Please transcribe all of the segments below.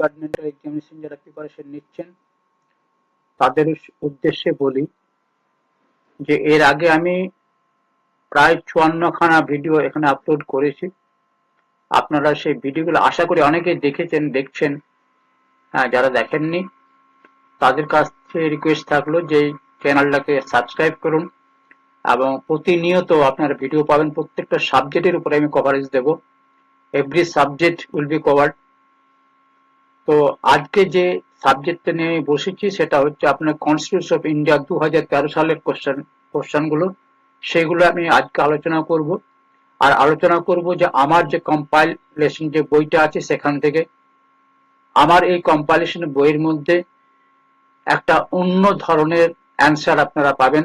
Departmental examination যারা preparation নিচ্ছেন তাদের উদ্দেশ্যে বলি যে এর আগে আমি প্রায় 54খানা ভিডিও এখানে আপলোড করেছি। আপনারা সেই ভিডিওগুলো আশা করি অনেকেই দেখেছেন, দেখছেন। হ্যাঁ, যারা দেখেননি তাদের কাছ থেকে রিকোয়েস্ট থাকলো যে এই চ্যানেলটাকে সাবস্ক্রাইব করুন এবং প্রতিনিয়ত আপনারা ভিডিও পাবেন। প্রত্যেকটা সাবজেক্টের উপরে আমি কভারেজ দেব। Every subject will be covered. তো আজকে যে সাবজেক্টটা নিয়ে আমি বসেছি সেটা হচ্ছে আপনার কনস্টিটিউশন অফ ইন্ডিয়া 2013 সালের কোশ্চেনগুলো, সেগুলো আমি আজকে আলোচনা করব। আর আলোচনা করব যে আমার যে কম্পাইলেশন যে বইটা আছে সেখান থেকে আমার এই কম্পাইলেশন বইয়ের মধ্যে একটা অন্য ধরনের অ্যান্সার আপনারা পাবেন,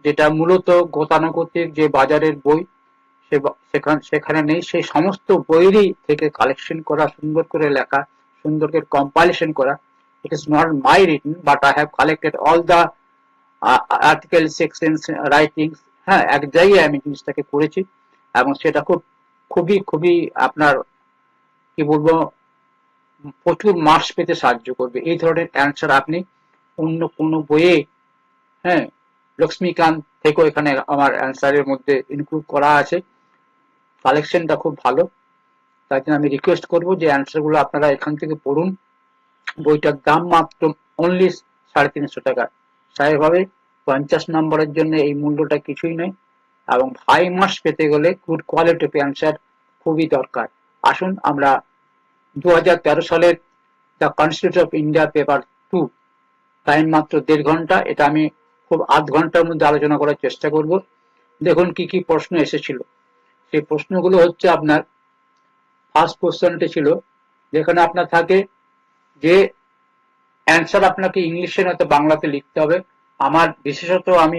যেটা মূলত গতানুগতিক যে বাজারের বই সেখানে নেই। সেই সমস্ত বইয়েরই থেকে কালেকশন করা, সুন্দর করে লেখা, সুন্দর করে কম্পাইলেশন করা। It is not my written, but I have collected all the article sections, writings. হ্যাঁ, এক জায়গায় আমি জিনিসটাকে করেছি এবং সেটা খুবই খুবই আপনার কি বলবো প্রচুর মার্কস পেতে সাহায্য করবে। এই ধরনের অ্যান্সার আপনি অন্য কোনো বইয়ে, হ্যাঁ, লক্ষ্মীকান্ত থেকেও এখানে আমার অ্যান্সারের মধ্যে ইনক্লুড করা আছে। কালেকশনটা খুব ভালো, তাই জন্য আমি রিকোয়েস্ট করবো যে অ্যান্সার গুলো আপনারা এখান থেকে পড়ুন। বইটার দাম মাত্র অনলি 350 টাকা। স্বাভাবিকভাবে 50 নম্বরের জন্য এই মূল্যটা কিছুই নয় এবং 5 মার্কস পেতে গেলে গুড কোয়ালিটি অ্যান্সার খুবই দরকার। আসুন আমরা 2013 সালের the constitution of India paper 2, time মাত্র 1.5 ঘন্টা। এটা আমি খুব আধ ঘন্টার মধ্যে আলোচনা করার চেষ্টা করব। দেখুন কি কি প্রশ্ন এসেছিল। সেই প্রশ্নগুলো হচ্ছে আপনার ফার্স্ট কোশ্চেনটি ছিল যেখানে আপনার থাকে যে অ্যান্সার আপনাকে ইংলিশে নয়তো বাংলাতে লিখতে হবে। আমার বিশেষত আমি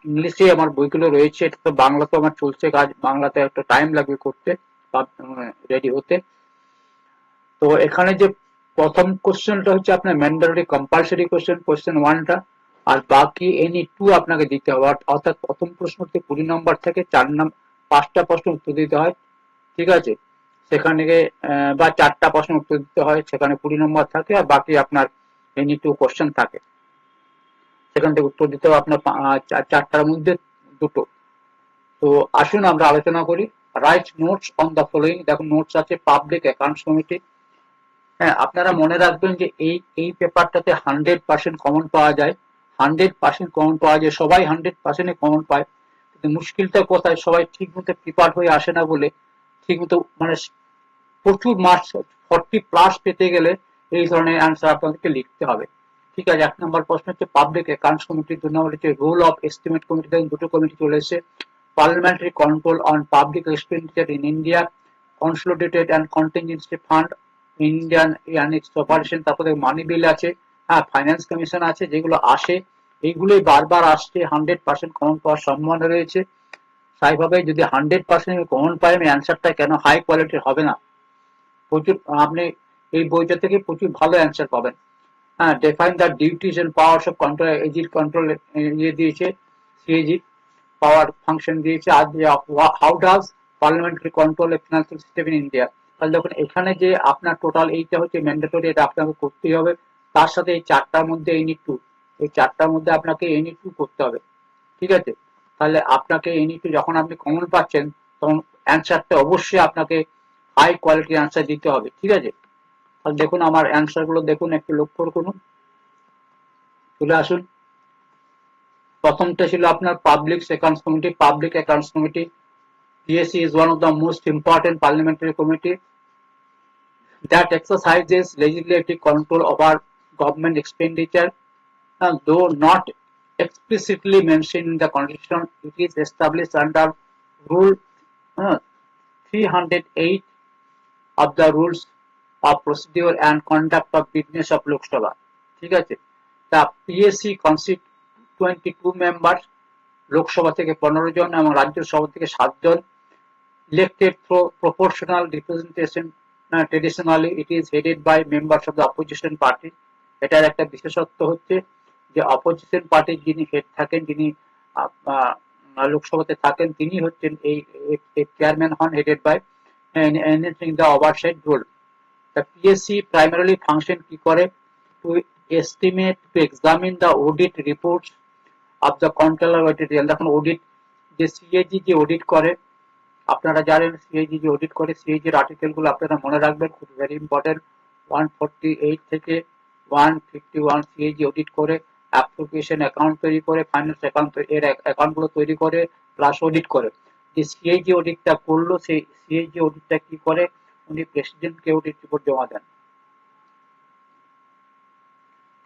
ইংলিশে আমার বইগুলো রয়েছে, এটা তো বাংলাতে আমার চলছে কাজ, বাংলাতে একটা টাইম লাগবে করতে, রেডি হতে। তো এখানে যে প্রথম কোশ্চেনটা হচ্ছে আপনার ম্যান্ডেটরি কম্পালসারি কোশ্চেন, কোশ্চেন 1টা, আর বাকি এনি 2 আপনাকে দিতে হবে। অর্থাৎ প্রথম প্রশ্নতে 20 নম্বর থেকে 5টা প্রশ্ন উত্তর দিতে হয়, ঠিক আছে। সেখানে বা 4টা প্রশ্ন উত্তর দিতে হয়, সেখানে 20 নম্বর থাকে, আর বাকি আপনার এনি 2 কোশ্চেন থাকে, সেখান থেকে উত্তর দিতে হবে আপনার 4টার মধ্যে 2টো। তো আসুন আমরা আলোচনা করি। Right notes on the following. দেখুন নোটস আছে পাবলিক অ্যাকাউন্টস কমিটি। হ্যাঁ, আপনারা মনে রাখবেন যে এই পেপারটাতে 100% কমন পাওয়া যায়। 100% কমন পাওয়া যায়, সবাই 100% কমন পায়। কিন্তু মুশকিলটা কোথায়, সবাই ঠিক মতো প্রিপার হয়ে আসে না বলে ঠিক মতো মানে প্রচুর মার্কস 40+ পেতে গেলে এই ধরনের অ্যান্সার আপনাদেরকে লিখতে হবে, ঠিক আছে। 1 নম্বর প্রশ্ন হচ্ছে পাবলিক অ্যাকাউন্টস কমিটি। 2 নম্বর হচ্ছে রোল অফ এস্টিমেট কমিটি। দেখুন দুটো কমিটি চলে এসেছে। Parliamentary control on public expenditure in India, consolidated and contingency fund, Indian ইয়ানিক্স অপারেশন। তারপরে মানি বিল আছে, হ্যাঁ, ফাইন্যান্স কমিশন আছে, যেগুলো আসে এইগুলোই বারবার আসছে। 100% কমন পাওয়ার সম্ভাবনা রয়েছে। স্বাভাবিকভাবে যদি 100% কমন পাই, আমি অ্যান্সারটা কেন হাই কোয়ালিটির হবে না। প্রচুর আপনি এই বইটা থেকে প্রচুর ভালো অ্যান্সার পাবেন। হ্যাঁ, define the duties and powers of control. এজির কন্ট্রোল ইয়ে দিয়েছে, সিএজি পাওয়ার ফাংশন দিয়েছে। আর how does parliamentary control a financial system in India. তাহলে দেখুন এখানে যে আপনার টোটাল এইটা হচ্ছে ম্যান্ডেটরি, এটা আপনাকে করতেই হবে। তার সাথে এই 4টার মধ্যে এনি 2, এই 4টার মধ্যে আপনাকে এনি 2 করতে হবে, ঠিক আছে। তাহলে আপনাকে এনি 2 যখন আপনি কমন পাচ্ছেন তখন অ্যান্সারটা অবশ্যই আপনাকে হাই কোয়ালিটির অ্যান্সার দিতে হবে, ঠিক আছে। তাহলে দেখুন আমার অ্যান্সার গুলো দেখুন, একটু লক্ষ্য করুন, চলে আসুন। প্রথমটা ছিল আপনার public accounts committee. Public accounts committee, PSC is one of the most important parliamentary committee that exercises legislative control over government expenditure. Though not explicitly mentioned in the constitution, it is established under Rule 308 of the Rules of Procedure and Conduct of Business of Lok Sabha, ঠিক আছে। তা PSC consists 22 members, Lok Sabha থেকে 15 জন এবং রাজ্যসভা থেকে 7 জন। Elected through proportional representation. Traditionally it is headed by members of the opposition party. এটার একটা বিশেষত্ব হচ্ছে যে অপোজিশন পার্টির যিনি হেড থাকেন, যিনি লোকসভাতে থাকেন, তিনি হচ্ছেন এই চেয়ারম্যান হন, headed by anything the oversight role. The PSC primarily function কি করে? To estimate, to examine the audit reports of the controller authority. দেখুন অডিট যে সিএজি যে অডিট করে, আপনারা জানেন সিএজি যে অডিট করে, সিএজি এর আর্টিকেল গুলো আপনারা মনে রাখবেন, খুব ভেরি ইম্পর্টেন্ট। 148 থেকে 151 সিএজি অডিট করে, অ্যাপ্লিকেশন অ্যাকাউন্ট তৈরি করে, ফাইন্যান্স অ্যাকাউন্ট এর অ্যাকাউন্ট গুলো তৈরি করে, প্লাস অডিট করে। যে সিএজি অডিটটা করলো, সেই সিএজি অডিটটা কি করে? উনি প্রেসিডেন্টকে অডিট রিপোর্ট জমা দেন।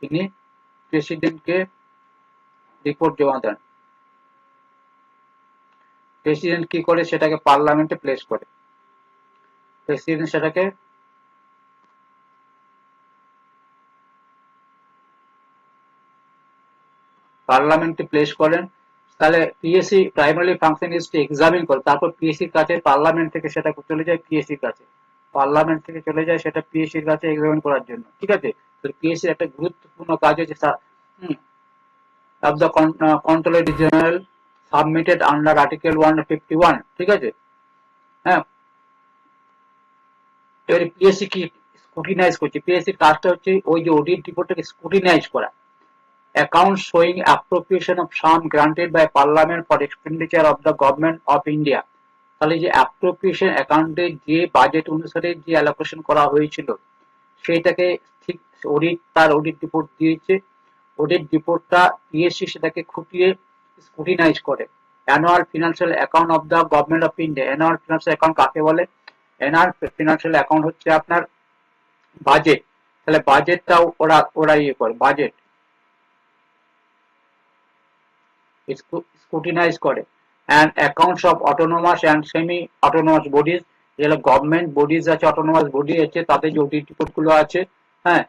তিনি প্রেসিডেন্টকে রিপোর্ট জমা দেন। প্রেসিডেন্ট কি করে? সেটাকে পার্লামেন্টে প্লেস করে। প্রেসিডেন্ট সেটাকে পার্লামেন্টে প্লেস করেন। তাহলে PSC primary function is two examine করে, তারপর পিএসসির কাছে, পার্লামেন্ট থেকে সেটা চলে যায় পিএসসির কাছে, পার্লামেন্ট থেকে চলে যায় সেটা পিএসসির কাছে এক্সামিন করার জন্য। ঠিক আছে, তাহলে পিএসসির একটা গুরুত্বপূর্ণ কাজ হচ্ছে of the controller general submitted under article 151। ঠিক আছে, হ্যাঁ। এবারে পিএসসি কি স্ক্রুটিনাইজ করছে? পিএসসির কাজটা হচ্ছে ওই যে অডিট রিপোর্টটাকে স্ক্রুটিনাইজ করা। Accounts showing appropriation of sum granted by Parliament for expenditure of the Government of India। তাহলে যে অ্যাপ্রোপ্রিয়েশন অ্যাকাউন্টে যে বাজেট অনুসারে যে অ্যালোকেশন করা হয়েছিল, সেটাকে ঠিক অডিট, তার অডিট রিপোর্ট দিয়েছে। অডিট রিপোর্টটা পিএসসি সেটাকে খুঁটিয়ে স্ক্রুটিনাইজ করে। Annual financial account of the government of India. Annual financial account কাকে বলে? অ্যানুয়াল ফিনান্সিয়াল অ্যাকাউন্ট হচ্ছে আপনার বাজেট। তাহলে বাজেটটাও ওরা ইয়ে করে, বাজেট স্ক্রুটিনাইজ করে। And accounts of autonomous and semi autonomous bodies, যেগুলো গভর্নমেন্ট বডিজ আছে, অটোনোমাস বডি আছে, তাদের যে অডিট রিপোর্ট গুলো আছে, হ্যাঁ,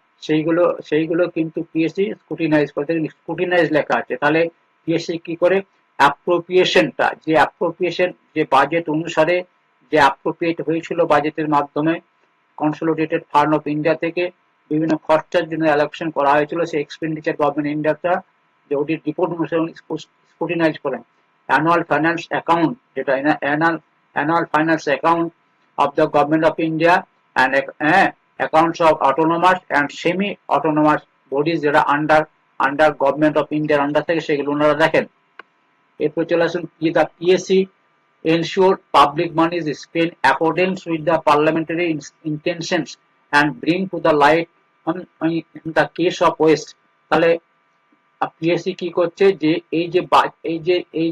সেইগুলো কিন্তু পিএসসি স্ক্রুটিনাইজ করে। স্ক্রুটিনাইজ লেখা আছে। তাহলে পিএসসি কি করে? অ্যাপ্রোপ্রিয়েশনটা, যে অ্যাপ্রোপ্রিয়েশন, যে বাজেট অনুসারে যে অ্যাপ্রোপ্রিয়েট হয়েছিল বাজেটের মাধ্যমে কনসোলিডেটেড ফান্ড অফ ইন্ডিয়া থেকে বিভিন্ন খরচার জন্য অ্যালোকেশন করা হয়েছিল, সেই এক্সপেন্ডিচার গভর্নমেন্ট ইন্ডিয়াটা যে অডিট রিপোর্ট অনুসারে স্ক্রুটিনাইজ করেন। অ্যানুয়াল ফাইন্যান্স অ্যাকাউন্ট, যেটা annual finance account of the government of India and accounts of autonomous and semi autonomous bodies, যেটা আন্ডার গভর্নমেন্ট অফ ইন্ডিয়ার আন্ডার থেকে, সেগুলো ওনারা দেখেন। এরপর চলে আসুন, the PSC ensure public money is spent accordance with the parliamentary intentions and bring to the light in the case of waste। তাহলে পিএসসি কি করছে? যে এই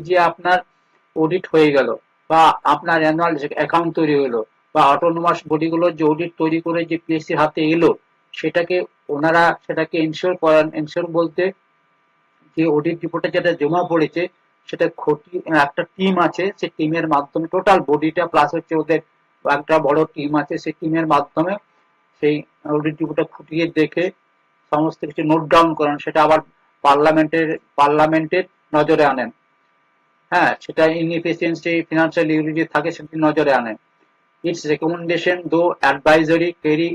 যে আপনার অডিট হয়ে গেল, বা আপনার অ্যানুয়াল অ্যাকাউন্ট তৈরি হলো, বা অটোনোমাস বডিগুলো যে অডিট তৈরি করে যে পিএসসি হাতে এলো, ওনারা সেটাকে এনশিওর করেন। এনশিওর বলতে, যে অডিট রিপোর্টে যেটা জমা পড়েছে সেটা একটা টিম আছে, সেই টিমের মাধ্যমে, টোটাল বডিটা প্লাস হচ্ছে ওদের একটা বড় টিম আছে, সেই টিমের মাধ্যমে সেই অডিট রিপোর্টটা খুঁটিয়ে দেখে সমস্ত কিছু নোট ডাউন করেন, সেটা আবার পার্লামেন্টের নজরে আনেন। হ্যাঁ, সেটা ইনএফিসিয়েন্সি, ফিনান্সিয়াল ইউটিলিটি থাকে, সেটি নজরে আনেন। Its recommendation, though advisory, carry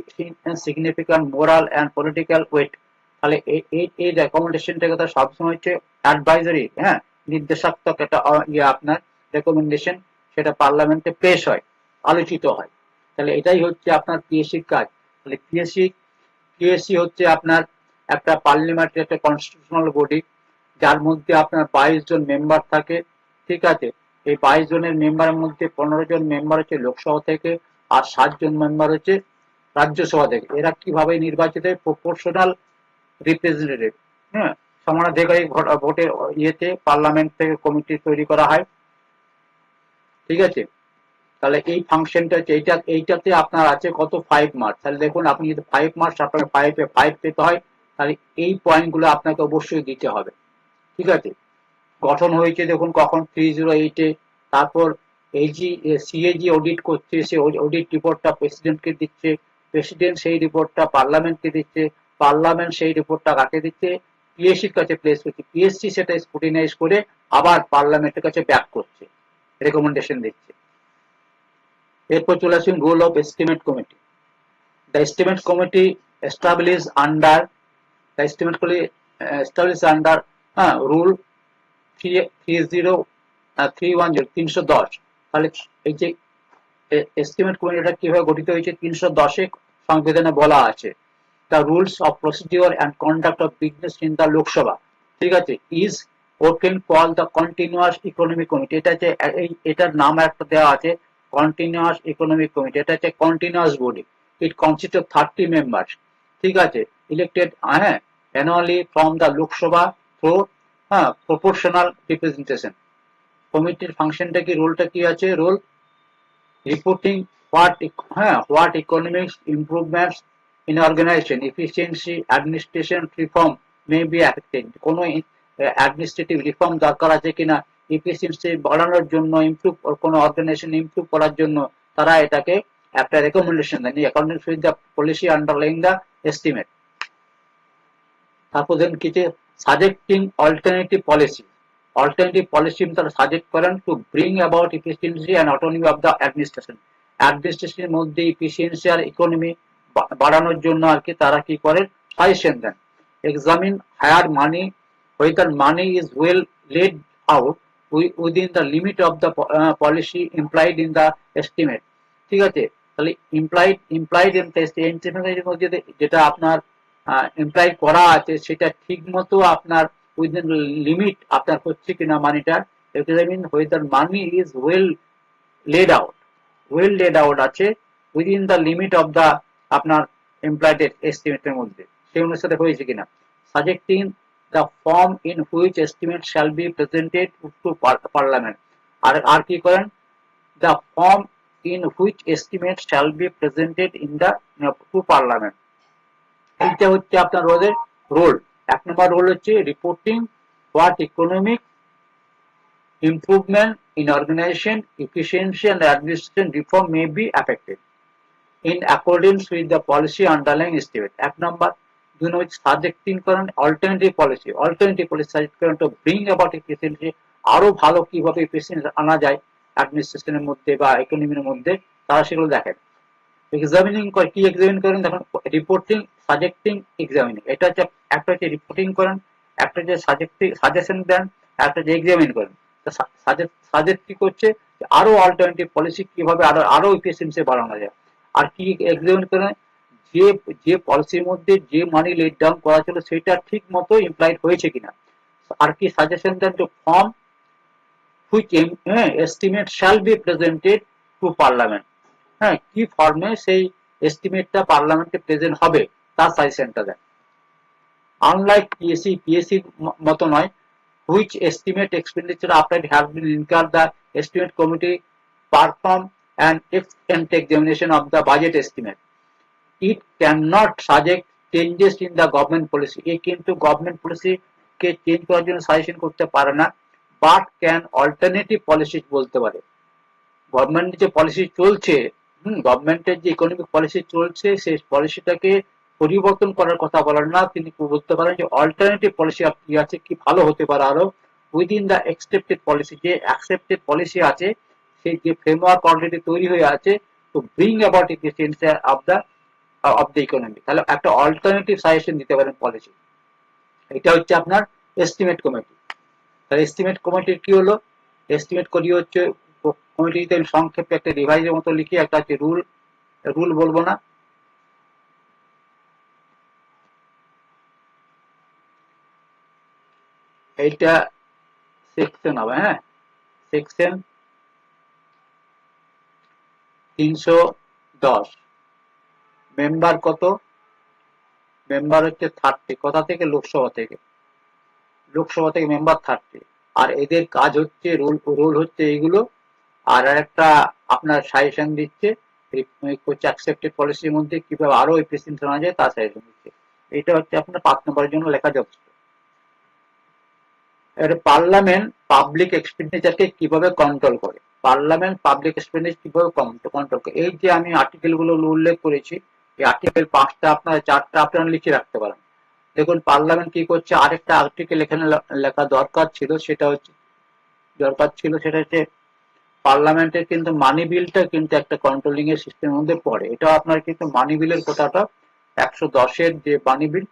significant moral and political weight। তাহলে এই রেকমেন্ডেশনটাকে তো সবসময় হচ্ছে অ্যাডভাইজারি, হ্যাঁ, নির্দেশাত্মক একটা আপনার রেকমেন্ডেশন, সেটা পার্লামেন্টে পেশ হয়, আলোচিত হয়। তাহলে এটাই হচ্ছে আপনার পিএসসির কাজ। তাহলে পিএসসি হচ্ছে আপনার একটা পার্লামেন্টারি, একটা কনস্টিটিউশনাল বডি, যার মধ্যে আপনার 22 জন মেম্বার থাকে। ঠিক আছে, এই 22 জনের মেম্বারের মধ্যে 15 জন মেম্বার হচ্ছে লোকসভা থেকে, আর 7 জন মেম্বার হচ্ছে রাজ্যসভা থেকে। এরা কিভাবে নির্বাচিত? প্রপোর্শনাল রিপ্রেজেন্টেটিভ, হ্যাঁ, সমানুপাতিক ভোটের ইয়েতে পার্লামেন্ট থেকে কমিটি তৈরি করা হয়। ঠিক আছে, তাহলে এই ফাংশনটা হচ্ছে এইটাতে আপনার আছে কত? 5 মার্কস। তাহলে দেখুন, আপনি যদি 5 মার্কস আপনাকে 5 পেতে হয়, তাহলে এই পয়েন্টগুলো আপনাকে অবশ্যই দিতে হবে। ঠিক আছে, গঠন হয়েছে দেখুন কখন? 308-এ। তারপর সিএজি অডিট করছে, সেই অডিট রিপোর্টটা প্রেসিডেন্টকে দিচ্ছে, প্রেসিডেন্ট সেই রিপোর্টটা পার্লামেন্টকে দিচ্ছে, পার্লামেন্ট সেই রিপোর্টটা কাকে দিচ্ছে? পিএসসির কাছে প্লেস করছে, পিএসসি সেটা স্ক্রুটিনাইজ করে আবার পার্লামেন্টের কাছে ব্যাক করছে, রেকমেন্ডেশন দিচ্ছে। এরপর চলে আসুন role of estimate committee. The estimate committee establish under rule 310। তাহলে এই যে এস্টিমেট কমিটিটা কিভাবে গঠিত হয়েছে? 310-এ সংবিধানে বলা আছে the rules of procedure and conduct of business in the Lok Sabha, ঠিক আছে, is woken call the continuous economic committee. এটা হচ্ছে এটার নাম একটা দেওয়া আছে কন্টিনিউয়াস ইকোনমিক কমিটি। এটা হচ্ছে continuous body. It consist of 30 members, ঠিক আছে, elected annually from the Lok Sabha through proportional representation. কমিটির ফাংশনটা কি, রোলটা কি আছে, role reporting what economics improvements in organization efficiency administration reform may be affected। কোনো অ্যাডমিনিস্ট্রেটিভ রিফর্ম দরকার আছে কিনা, এফিসিয়েন্সি বাড়ানোর জন্য, ইমপ্রুভ কোনো অর্গানাইজেশন ইমপ্রুভ করার জন্য তারা এটাকে একটা রেকমেন্ডেশন দেন according with the policy underlying the estimate. তারপর দেন কিছু suggesting alternative policy. Alternative policy তারা সাজেক্ট করেন to bring about efficiency and autonomy of the administration. অ্যাডমিনিস্ট্রেশনের মধ্যে এফিসিয়েন্সি আর ইকোনমি বাড়ানোর জন্য আর কি তারা কি করেন, সাজেশন দেন। Examine higher money whether money is well laid out within the limit of the policy implied in the estimate, ঠিক আছে। তাহলে ইমপ্লাইড এর মধ্যে যেটা আপনার ইমপ্লাই করা আছে সেটা ঠিক মতো আপনার উইদিন লিমিট আপনার হচ্ছে কিনা মানিটা। Examine whether money is well laid out আছে within the limit of the আপনার এমপ্লয়েড এস্টিমেটের মধ্যে, সেই অনুসারে হয়েছে কিনা। Suggesting the form in which estimate shall be presented to parliament. আর কি করেন, the form in which estimate shall be presented in the to parliament. এইটা হচ্ছে আপনার ওদের রোল। এক নম্বর রোল হচ্ছে reporting what economic improvement in organization, efficiency and administration reform may be affected in accordance with the policy underlying estimate। এক নম্বর। দুই নম্বর সাজেক্টিং করেন alternative policy. Alternative policy suggest করেন টু ব্রিং অ্যাবাউট এফিসিয়েন্সি, আরো ভালো কিভাবে এফিসিয়েন্সি আনা যায় অ্যাডমিনিস্ট্রেশনের মধ্যে বা ইকোনমির মধ্যে, তারা সেগুলো দেখেন। এক্সামিনিং কি এক্সামিন করেন, দেখুন রিপোর্টিং, সাজেক্টিং, এক্সামিনিং। এটা হচ্ছে একটা হচ্ছে রিপোর্টিং করেন, একটা হচ্ছে সাজেশন দেন, একটা হচ্ছে এক্সামিন করেন। সাজেস্ট কি করছে, আরো অল্টারনেটিভ পলিসি কিভাবে আরো এফিসিয়েন্সি বাড়ানো যায়। আর কি এক্সামিন করেন, যে যে পলিসির মধ্যে যে মানি লেট ডাউন করা ছিল সেটা ঠিক মতো ইমপ্লাইড হয়েছে কিনা। আর কি সাজেশন দেন, to form which estimate shall be presented to parliament. কি ফর্মে সেই এস্টিমেটটা পার্লামেন্টে প্রেজেন্ট হবে তার সাজেশনটা দেন। আনলাইক পিএসসি মতো নয়, which estimate expenditure after it has been incurred, the estimate committee perform an ex ante examination of the budget estimate. It cannot suggest changes in the government policy। এ কিন্তু government policy কে change করার জন্য suggestion করতে পারে না, but can alternative policy বলতে পারে। গভর্নমেন্টের যে পলিসি চলছে, গভর্নমেন্টের যে ইকোনমিক পলিসি চলছে সেই পলিসিটাকে পরিবর্তন করার কথা বলেন না, তিনি বলতে পারেন যে অল্টারনেটিভ পলিসি কি আছে, কি ভালো হতে পারে আরো উইদিন দ্য অ্যাকসেপ্টেড পলিসি। যে অ্যাকসেপ্টেড পলিসি আছে, সেই যে ফ্রেমওয়ার্ক অলরেডি তৈরি হয়ে আছে, তো bring about efficiency of the economy. তাহলে একটা অল্টারনেটিভ সাজেশন দিতে পারেন পলিসি। এটা হচ্ছে আপনার এস্টিমেট কমিটি। তাহলে এস্টিমেট কমিটির কি হলো, এস্টিমেট করি হচ্ছে কমিটিতে সংক্ষেপে একটা রিভাইজের মতো লিখি, একটা হচ্ছে রুল বলবো না, এইটা সেকশন হবে, সেকশন 310। মেম্বার কত, মেম্বার হচ্ছে 30। কোথা থেকে, লোকসভা থেকে। লোকসভা থেকে মেম্বার 30। আর এদের কাজ হচ্ছে রোল হচ্ছে এইগুলো। আর একটা আপনার সাজেশন দিচ্ছে অ্যাকসেপ্টেড পলিসির মধ্যে কিভাবে আরো এফিসিয়েন্সি আনা যায় তার সাজেশন দিচ্ছে। এটা হচ্ছে আপনার 5 নম্বরের জন্য লেখা যথেষ্ট। পার্লামেন্ট পাবলিক এক্সপেন্ডিচারকে কিভাবে কন্ট্রোল করে, পার্লামেন্ট পাবলিক এক্সপেন্ডিচার কিভাবে কন্ট্রোল করে। এই যে আমি আর্টিকেল গুলো উল্লেখ করেছি, এই আর্টিকেল 5টা আপনার 4টা আপনারা লিখে রাখতে পারেন। দেখুন পার্লামেন্ট কি করছে, আরেকটা আর্টিকেল এখানে লেখা দরকার ছিল, সেটা হচ্ছে পার্লামেন্টের কিন্তু মানি বিলটা কিন্তু একটা কন্ট্রোলিং এর সিস্টেমের মধ্যে পড়ে। এটা আপনার কিন্তু মানি বিলের কথাটা 110-এর যে মানি বিল,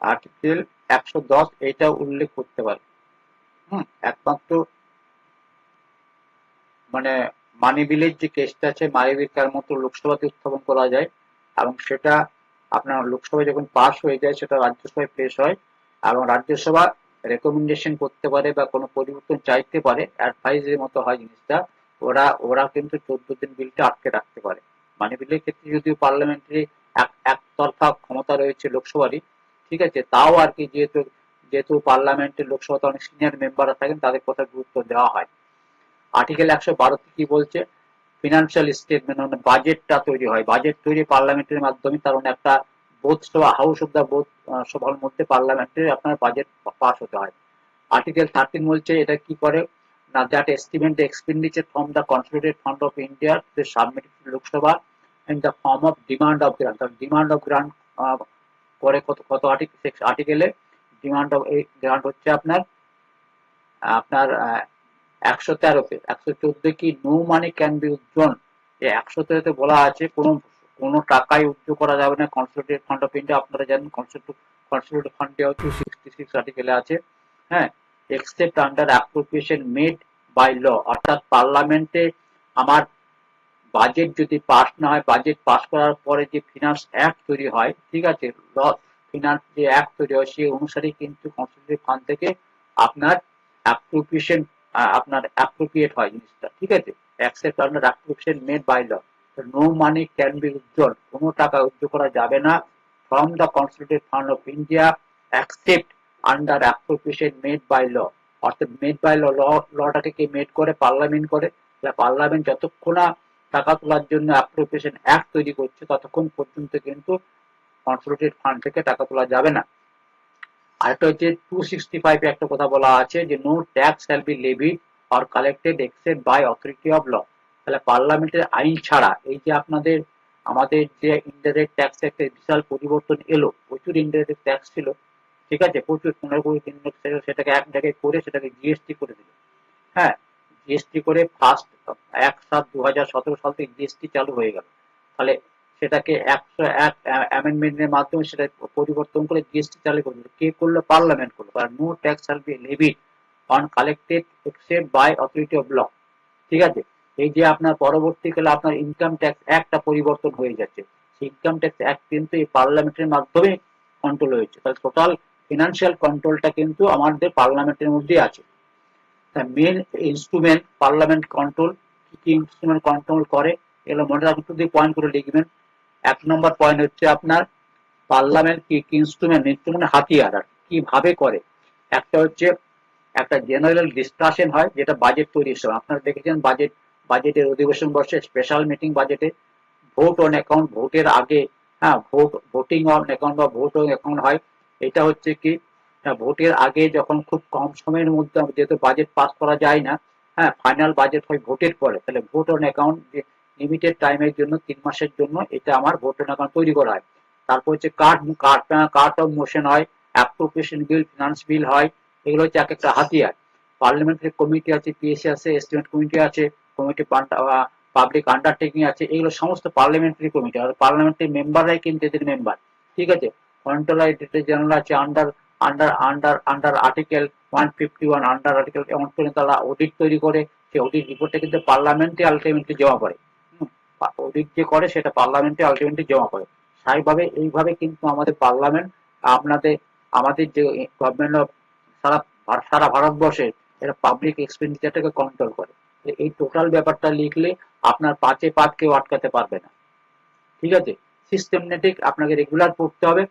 আর্টিকেল 110 এটা উল্লেখ করতে পারে। একমাত্র মানে মানি বিলের যে কেসটা আছে, মানি বিল তার মতো লোকসভাতে উত্থাপন করা যায়, এবং সেটা আপনার লোকসভায় যখন পাস হয়ে যায় সেটা রাজ্যসভায় পেশ হয়, এবং রাজ্যসভা রেকমেন্ডেশন করতে পারে বা কোনো পরিবর্তন চাইতে পারে, অ্যাডভাইজের মতো হয় জিনিসটা। ওরা ওরা কিন্তু 14 দিন বিলটা আটকে রাখতে পারে। মানি বিলের ক্ষেত্রে যদিও পার্লামেন্টারি একতরফা ক্ষমতা রয়েছে লোকসভারই, ঠিক আছে, তাও আর কি যেহেতু যেহেতু পার্লামেন্টের লোকসভাতে অনেক সিনিয়র মেম্বাররা থাকেন, তাদের কথা গুরুত্ব দেওয়া হয়। আর্টিকেল 112 কি বলছে? ফিনান্সিয়াল স্টেটমেন্ট মানে বাজেটটা তৈরি হয়, বাজেট তৈরি পার্লামেন্টের মাধ্যমে, কারণ একটা বোধ সভা, হাউস অফ দা বোধ সভার মধ্যে পার্লামেন্টের আপনার বাজেট পাস হতে হয়। আর্টিকেল 13 বলছে এটা কি করে না, that estimate the expenditure from the consolidated fund of India submitted to Lok Sabha in the form of demand of grant. Demand of grant করে কত কত আর্টিকেলে ডিমান্ড অফ এই গ্রান্ট হচ্ছে আপনার আপনার 113-তে। 114 কি no money can be withdrawn. যে 113-তে বলা আছে কোনো টাকাই উইথড্র করা যাবে না কনসলিডেটেড ফান্ড অফ ইন্ডিয়া। আপনারা জানেন কনসলিডেটেড ফান্ড 266 আর্টিকেলে আছে। হ্যাঁ, except under appropriation made by law, অর্থাৎ পার্লামেন্টে আমার বাজেট যদি পাস না হয়, বাজেট পাস করার পরে যে ফিনান্স অ্যাক্ট তৈরি হয়, ঠিক আছে, ল ফিনান্স যে অ্যাক্ট তৈরি হয় সেই অনুসারে কিন্তু কনসলিডেটেড ফান্ড থেকে আপনার অ্যাপ্রোপ্রিয়েশন আপনার অ্যাপ্রোপ্রিয়েট হয় জিনিসটা, ঠিক আছে। অ্যাকসেপ্ট আপনার appropriation made by law, no money can be withdrawn, কোনো টাকা উইথড্র করা যাবে না from the consolidated fund of India accept under appropriation made by law. অর্থাৎ মেড বাই ল, লটাকে কে মেড করে? পার্লামেন্ট করে। পার্লামেন্ট যতক্ষণ না টাকা তোলার জন্য অ্যাপ্রোপ্রিয়েশন অ্যাক্ট তৈরি করছে ততক্ষণ পর্যন্ত কিন্তু কনসলিডেটেড ফান্ড থেকে টাকা তোলা যাবে না। আরেকটা হচ্ছে 265 এ একটা কথা বলা আছে যে no tax shall be levied or collected except by authority of law. তাহলে পার্লামেন্টের আইন ছাড়া এই যে আপনাদের আমাদের যে ইনডাইরেক্ট ট্যাক্স একটা বিশাল পরিবর্তন এলো, প্রচুর ইনডাইরেক্ট ট্যাক্স ছিল, ঠিক আছে, প্রচুর 15-20 ইনডাইরেক্ট ট্যাক্স, সেটাকে এক জায়গায় করে সেটাকে জিএসটি করে দিল। হ্যাঁ, জিএসটি করে ফার্স্ট 1/7/2017 সাল থেকে জিএসটি চালু হয়ে গেল। তাহলে সেটাকে 101 অ্যামেন্ডমেন্টের মাধ্যমে সেটা পরিবর্তন করে জিএসটি চালু করে দিল। কে করলো? পার্লামেন্ট করলো। আর no tax shall be levied on collected except by authority of law, ঠিক আছে। এই যে আপনার পরবর্তীকালে আপনার ইনকাম ট্যাক্স একটা পরিবর্তন হয়ে যাচ্ছে, সেই ইনকাম ট্যাক্স অ্যাক্ট কিন্তু এই পার্লামেন্টের মাধ্যমে কন্ট্রোল হয়েছে। তাহলে টোটাল ফিনান্সিয়াল কন্ট্রোলটা কিন্তু আমাদের পার্লামেন্টের মধ্যে আছে। মেন ইনস্ট্রুমেন্ট পার্লামেন্ট কন্ট্রোল, কি কি ইনস্ট্রুমেন্ট কন্ট্রোল করে এগুলো মনে রাখুন, দুই পয়েন্ট করে লিখবেন। 1 নম্বর পয়েন্ট হচ্ছে আপনার পার্লামেন্ট কি কি ইনস্ট্রুমেন্ট হাতিয়ার আর কিভাবে করে। একটা হচ্ছে একটা জেনারেল ডিসকাশন হয় যেটা বাজেট তৈরির সময়, আপনারা দেখেছেন বাজেটের অধিবেশন বসে, স্পেশাল মিটিং বাজেটে, ভোট অন অ্যাকাউন্ট, ভোটের আগে, হ্যাঁ, ভোটিং অন অ্যাকাউন্ট বা ভোট অন অ্যাকাউন্ট হয়। এটা হচ্ছে কি ভোটের আগে যখন খুব কম সময়ের মধ্যে যেহেতু বাজেট পাস করা যায় না, হ্যাঁ, ফাইনাল বাজেট হয় ভোটের পরে, তাহলে ভোট অন অ্যাকাউন্ট লিমিটেড টাইমের জন্য 3 মাসের জন্য এটা আমার ভোট অন অ্যাকাউন্ট তৈরি করা হয়। তারপর হচ্ছে কার্ট অফ মোশন হয়, অ্যাপ্রোপ্রিয়েশন বিল, ফিনান্স বিল হয়। এগুলো হচ্ছে এক একটা হাতিয়ার। পার্লামেন্টারি কমিটি আছে, পিএসসি আছে, এস্টিমেট কমিটি আছে, কমিটি পাবলিক আন্ডারটেকিং আছে, এগুলো সমস্ত পার্লামেন্টারি কমিটি। আর পার্লামেন্টারি মেম্বাররাই কিন্তু এদের মেম্বার, ঠিক আছে। কন্ট্রোলার জেনারেল আছে under under under under article 151, under article এমন করে তারা অডিট তৈরি করে, সেই অডিট রিপোর্টটা কিন্তু পার্লামেন্টে আলটিমেটলি জমা করে। অডিট যে করে সেটা পার্লামেন্টে আলটিমেটলি জমা করে। স্বাভাবিকভাবে এইভাবে কিন্তু আমাদের পার্লামেন্ট আপনাদের আমাদের যে গভর্নমেন্ট অফ সারা সারা ভারতবর্ষে এরা পাবলিক এক্সপেন্ডিচারটাকে কন্ট্রোল করে। এই টোটাল ব্যাপারটা লিখলে আপনার পাঁচে পাঁচ কেউ আটকাতে পারবে না, ঠিক আছে। সিস্টেমেটিক আপনাকে রেগুলার পড়তে হবে,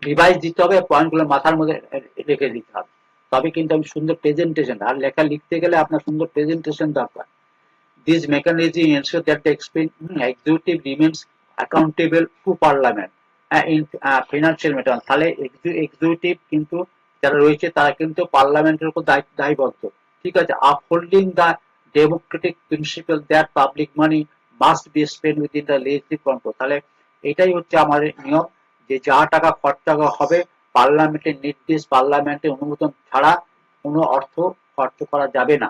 রিভাইজ দিতে হবে, পয়েন্টগুলো মাথার মধ্যে রেখে দিতে হবে, তবে কিন্তু আমি সুন্দর প্রেজেন্টেশন, আর লেখা লিখতে গেলে আপনার সুন্দর প্রেজেন্টেশন দরকার। This mechanism ensures that the executive remains accountable to parliament in financial matters। তাহলে এক্সিকিউটিভ কিন্তু যারা রয়েছে তারা কিন্তু পার্লামেন্টের উপর দায়বদ্ধ, ঠিক আছে। upholding the democratic principle that public money must be spent within the legislative control। তাহলে এটাই হচ্ছে আমাদের নিয়ম যে যা টাকা খরচা হবে পার্লামেন্টের নির্দেশ, পার্লামেন্টের অনুমোদন ছাড়া কোনো অর্থ খরচ করা যাবে না।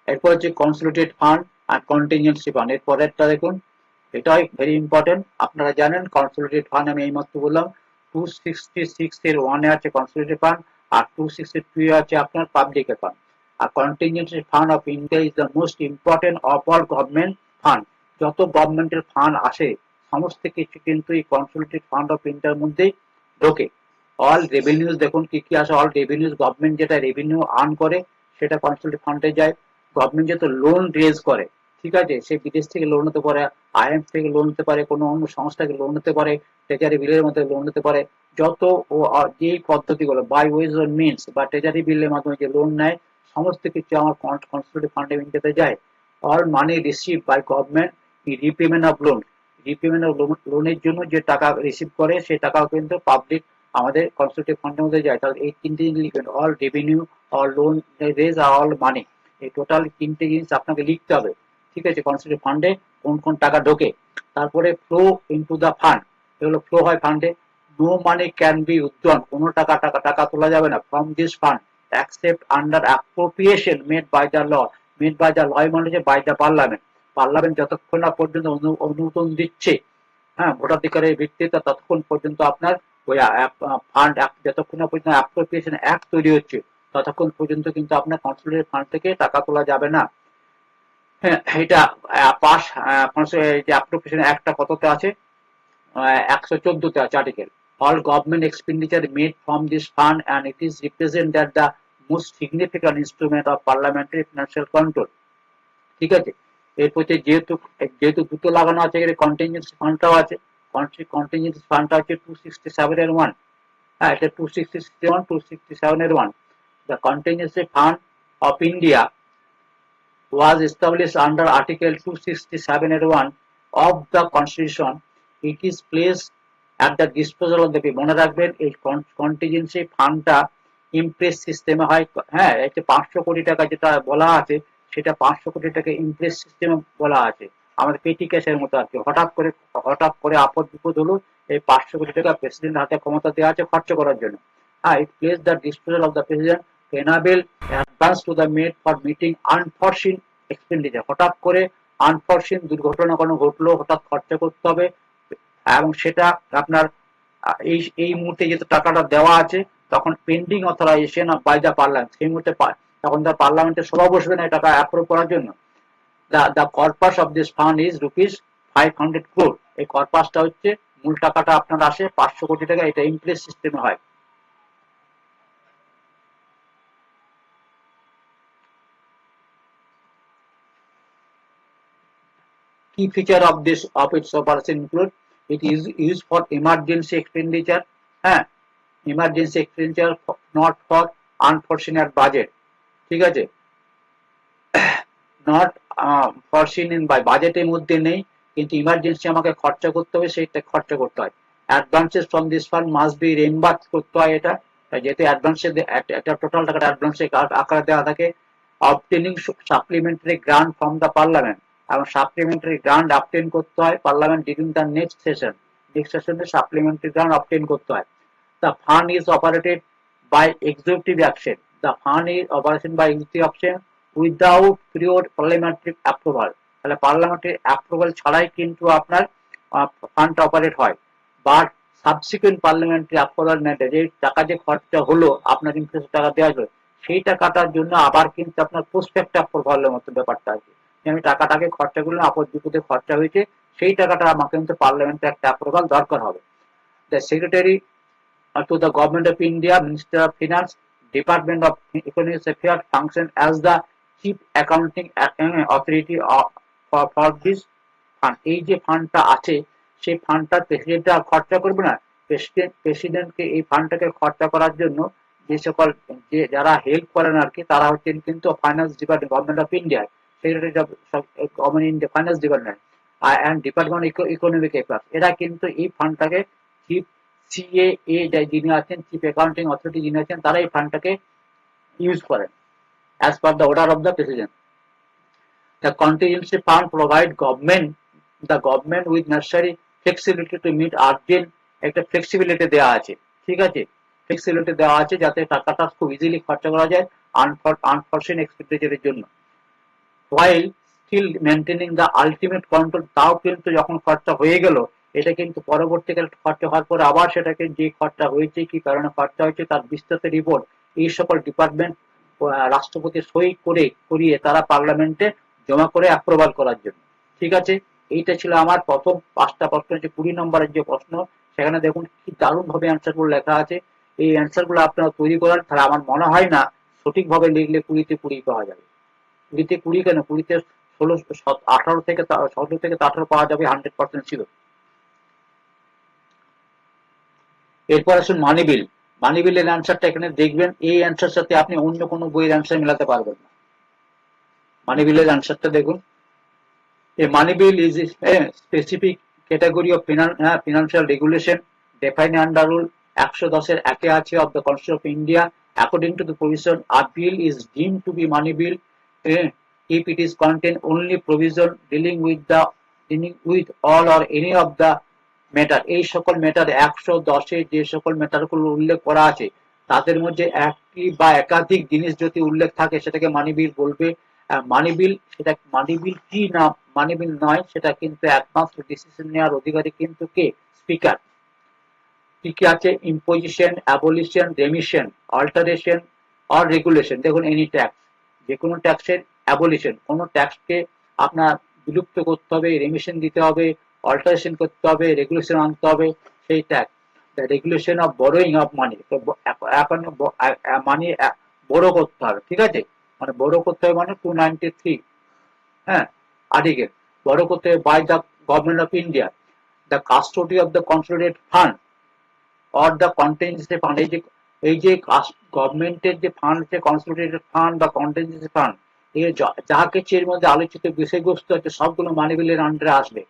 এরপর হচ্ছে কনসলিডেটেড ফান্ড আর কন্টিনজেন্সি ফান্ড। এর পরেরটা দেখুন, এটাই ভেরি ইম্পর্টেন্ট। আপনারা জানেন কনসোলিডেটেড ফান্ড আমি এইমাত্র বললাম 266 এর 1 এ আছে কনসোলিডেটেড ফান্ড, আর 262 এ আছে আপনার পাবলিক ফান্ড। আর contingency fund of India is the most important of all government fund. যত গভর্নমেন্টের ফান্ড আসে সমস্ত কিছু কিন্তু এই কনসোলিডেটেড ফান্ড অফ ইন্ডিয়ার মধ্যেই ঢোকে। অল রেভিনিউজ দেখুন কি কি আসে, অল রেভিনিউজ গভর্নমেন্ট যেটা রেভিনিউ আর্ন করে সেটা কনসোলিডেটেড ফান্ডে যায়। গভর্নমেন্ট যেহেতু লোন রেজ করে, ঠিক আছে, সে বিদেশ থেকে লোন নিতে পারে, আইএমএফ থেকে লোন নিতে পারে, কোনো অন্য সংস্থা থেকে লোন নিতে পারে, ট্রেজারি বিলের মধ্যে লোন নিতে পারে। যত যেই পদ্ধতিগুলো বাই ওয়েজ অর মিনস বা ট্রেজারি বিলের মাধ্যমে যে লোন নেয় সমস্ত কিছু আমার কনসোলিডেটেড ফান্ডে ইন্ডিয়াতে যায়। All money receive by government repayment of loan, repayment of লোনের জন্য যে টাকা রিসিভ করে সেই টাকাও কিন্তু পাবলিক আমাদের কনসোলিডেটেড ফান্ডের মধ্যে যায়। তাহলে এই তিনটে জিনিস লিখবেন, all revenue, all loan raise আর অল মানি। এই টোটাল তিনটে জিনিস আপনাকে লিখতে হবে, ঠিক আছে, কনসোলিডেটেড ফান্ডে কোন কোন টাকা ঢোকে। তারপরে ফ্লো ইনটু দ্য ফান্ড, এগুলো ফ্লো হয় ফান্ডে। No money can be withdrawn, কোনো টাকা টাকা টাকা তোলা যাবে না from this fund except under appropriation made by the law. Made by the law মানে হচ্ছে বাই দ্য পার্লামেন্ট। পার্লামেন্ট যতক্ষণ না পর্যন্ত অনুমোদন দিচ্ছে, হ্যাঁ, ভোটাধিকারের ভিত্তিতে, ততক্ষণ পর্যন্ত আপনার ওই ফান্ড যতক্ষণ না পর্যন্ত অ্যাপ্রোপ্রিয়েশন অ্যাক্ট তৈরি হচ্ছে ততক্ষণ পর্যন্ত কিন্তু আপনার কনসোলিডেটেড ফান্ড থেকে টাকা তোলা যাবে না। হ্যাঁ, এটা পাস যে অ্যাপ্রোপ্রিয়েশন অ্যাক্টটা কততে আছে, 114-তে আছে article. All government expenditure made from this fund and it is represent that the most significant instrument of parliamentary financial control, ঠিক আছে। এরপর যেহেতু যেহেতু দুটো লাগানো আছে, এখানে কন্টিনজেন্সি ফান্ডটাও আছে। কন্টিনজেন্সি ফান্ডটা হচ্ছে 267 এর 1, হ্যাঁ, এটা 267 267 এর 1। The contingency fund of India was established under Article 267 এর 1 of the Constitution. It is placed at the disposal of the people. মনে রাখবেন এই কন্টিনজেন্সি ফান্ডটা ইমপ্রেস সিস্টেমে হয়, হ্যাঁ, এটা 500 কোটি টাকা যেটা বলা আছে সেটা 500 কোটি টাকা ইমপ্রেস সিস্টেমে বলা আছে, আমাদের পেটি ক্যাশের মতো আর কি। হঠাৎ করে আপদ বিপদ হলো, এই 500 কোটি টাকা প্রেসিডেন্ট হাতে ক্ষমতা দেওয়া আছে খরচ করার জন্য। হ্যাঁ, it places the disposal of the president to enable advance to the made for meeting unforeseen expenditure. হঠাৎ করে আনফরসিন দুর্ঘটনা কোনো ঘটলো, হঠাৎ খরচা করতে হবে, এবং সেটা আপনার এই এই মুহূর্তে যেহেতু টাকাটা দেওয়া আছে তখন pending authorisation of by the parliament, সেই মুহূর্তে তখন তার পার্লামেন্টের সভা বসবে না টাকা অ্যাপ্রুভ করার জন্য। The corpus of this fund is ₹500 crore। এই কর্পাসটা হচ্ছে মূল টাকাটা আপনার আসে 500 কোটি টাকা, এটা ইমপ্রেস সিস্টেমে হয়। Key feature of its operation include it is used for emergency expenditure, হ্যাঁ, emergency expenditure not for unforeseen at budget, ঠিক আছে, নট ফরসিন ইন বাই বাজেটের মধ্যে নেই কিন্তু ইমার্জেন্সি আমাকে খরচা করতে হবে, সেইটা খরচা করতে হয়। Advances from this fund must be reimburse করতে হয়, এটা যেহেতু অ্যাডভান্সে একটা টোটাল টাকাটা অ্যাডভান্সে আকারে দেওয়া থাকে। Obtaining supplementary grant from the parliament, এবং সাপ্লিমেন্টারি গ্রান্ট অবটেন করতে হয় পার্লামেন্ট ডিউরিং দ্য নেক্সট সেশনে সাপ্লিমেন্টারি গ্রান্ট অবটেন করতে হয়। The fund is operated by executive action, the fund is operation by executive action without period parliamentary approval. তাহলে parliamentary approval ছাড়াই কিন্তু আপনার ফান্ড অপারেট হয়। But subsequent parliamentary approval matter, যে টাকা যে খরচা হলো আপনার ইন্টারেস্ট টাকা দেওয়া হলো সেই টাকাটার জন্য আবার কিন্তু আপনার প্রসপেক্ট অ্যাপ্রুভালের মতো ব্যাপারটা আছে, আমি টাকাটাকে খরচা করলাম, আপদ বিপদে খরচা হয়েছে, সেই টাকাটা আমাকে কিন্তু পার্লামেন্টে একটা অ্যাপ্রুভাল দরকার হবে। The secretary to the Government of India, Minister of Finance, Department of Economic Affairs function as the chief accounting authority for this fund. এই যে ফান্ডটা আছে সেই ফান্ডটা প্রেসিডেন্টরা খরচা করবে না, প্রেসিডেন্টকে এই ফান্ডটাকে খরচা করার জন্য যে সকল যে যারা হেল্প করেন আর কি তারা হচ্ছেন কিন্তু finance department, government of India, secretary of government India finance department and department economic affairs, এরা কিন্তু এই ফান্ডটাকে চিফ সিএএ যিনি আছেন, চিফ অ্যাকাউন্টিং অথরিটি যিনি আছেন, তারা এই ফান্ডটাকে ইউজ করেন as per the order of the president. The contingency fund provide the government with necessary flexibility to meet urgent, একটা ফ্লেক্সিবিলিটি দেওয়া আছে, ঠিক আছে, ফ্লেক্সিবিলিটি দেওয়া আছে যাতে টাকাটা খুব ইজিলি খরচা করা যায় আনফরসিন এক্সপেন্ডিচারের জন্য। While still maintaining the ultimate control, তাও কিন্তু যখন খরচা হয়ে গেল, এটা কিন্তু পরবর্তীকালে খরচা হওয়ার পর আবার সেটাকে যে খরচা হয়েছে, কি কারণে খরচা হয়েছে, তার বিস্তারিত রিপোর্ট এই সকল ডিপার্টমেন্ট রাষ্ট্রপতি সই করিয়ে তারা পার্লামেন্টে জমা করে অ্যাপ্রুভাল করার জন্য। ঠিক আছে, এইটা ছিল আমার প্রথম 5টা প্রশ্ন, যে 20 নম্বরের যে প্রশ্ন, সেখানে দেখুন কি দারুণ ভাবে অ্যান্সার গুলো লেখা আছে। এই অ্যান্সার গুলো আপনারা তৈরি করেন, তাহলে আমার মনে হয় না সঠিকভাবে লিখলে 20-তে 20 পাওয়া যাবে। 20-তে 20 কেন, 20-তে 18 থেকে 18 পাওয়া যাবে 100% ছিল। এরপর আসুন মানি বিল। মানি বিলের অ্যান্সারটা এখানে দেখবেন, এই অ্যান্সার সাথে আপনি অন্য কোনো বইয়ের অ্যান্সার মেলাতে পারবেন না। মানি বিলের অ্যান্সারটা দেখুন, a money bill is a specific category of financial regulation defined under rule 110 এর একে আছে of the Constitution of India. According to the provision, a bill is deemed to be money bill if it is contain only provision dealing with all or any of the matter. এই সকল matter 110-এ যে সকল ম্যাটারগুলো উল্লেখ করা আছে, তাদের মধ্যে একটি বা একাধিক জিনিস যদি উল্লেখ থাকে, সেটাকে মানি বিল বলবে। মানি বিল, সেটা মানি বিল কি না মানি বিল নয়, সেটা কিন্তু একমাত্র ডিসিশন নেওয়ার অধিকারী কিন্তু কে, স্পিকার। কি কি আছে, imposition, abolition, remission, alteration or regulation. দেখুন এনি ট্যাক্স, যে কোনো ট্যাক্সের অ্যাবলিশন, কোনো ট্যাক্সকে আপনার বিলুপ্ত করতে হবে, রেমিশন দিতে হবে, অল্টারেশন করতে হবে, রেগুলেশন আনতে হবে, সেই tax. The regulation of borrowing of money, তো এখন মানি বড় করতে হবে, ঠিক আছে, মানে বড় করতে হবে মানে 293, হ্যাঁ, আর্টিকেল বড় করতে হবে by the government of India, the custody of the consolidated fund or the contingency fund. এই যে গভর্নমেন্টের যে ফান্ড আছে, কনসোলিডেটেড ফান্ড বা কন্টিনজেন্সি ফান্ড, এই যা কিছু এর মধ্যে আলোচিত বিষয়বস্তু আছে, সবগুলো মানি বিলের আন্ডারে আসবে।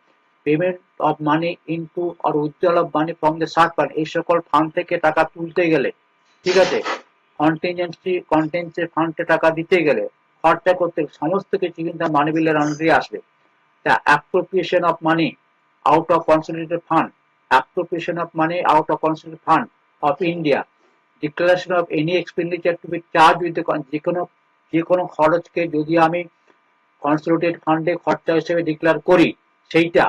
Payment of money into or withdrawal of money from the search fund, এই সকল ফান্ড থেকে টাকা তুলতে গেলে, ঠিক আছে, কন্টিনজেন্সি ফান্ডে টাকা দিতে গেলে, খরচা করতে, সমস্ত কিছু কিন্তু মানি বিলের আন্ডারে আসবে। The appropriation of money out of consolidated fund, appropriation of money out of consolidated fund of India, declaration of any expenditure to be charged with the যে কোনো খরচকে যদি আমি কনসোলিডেটেড ফান্ডে খরচা হিসেবে ডিক্লেয়ার করি, সেইটা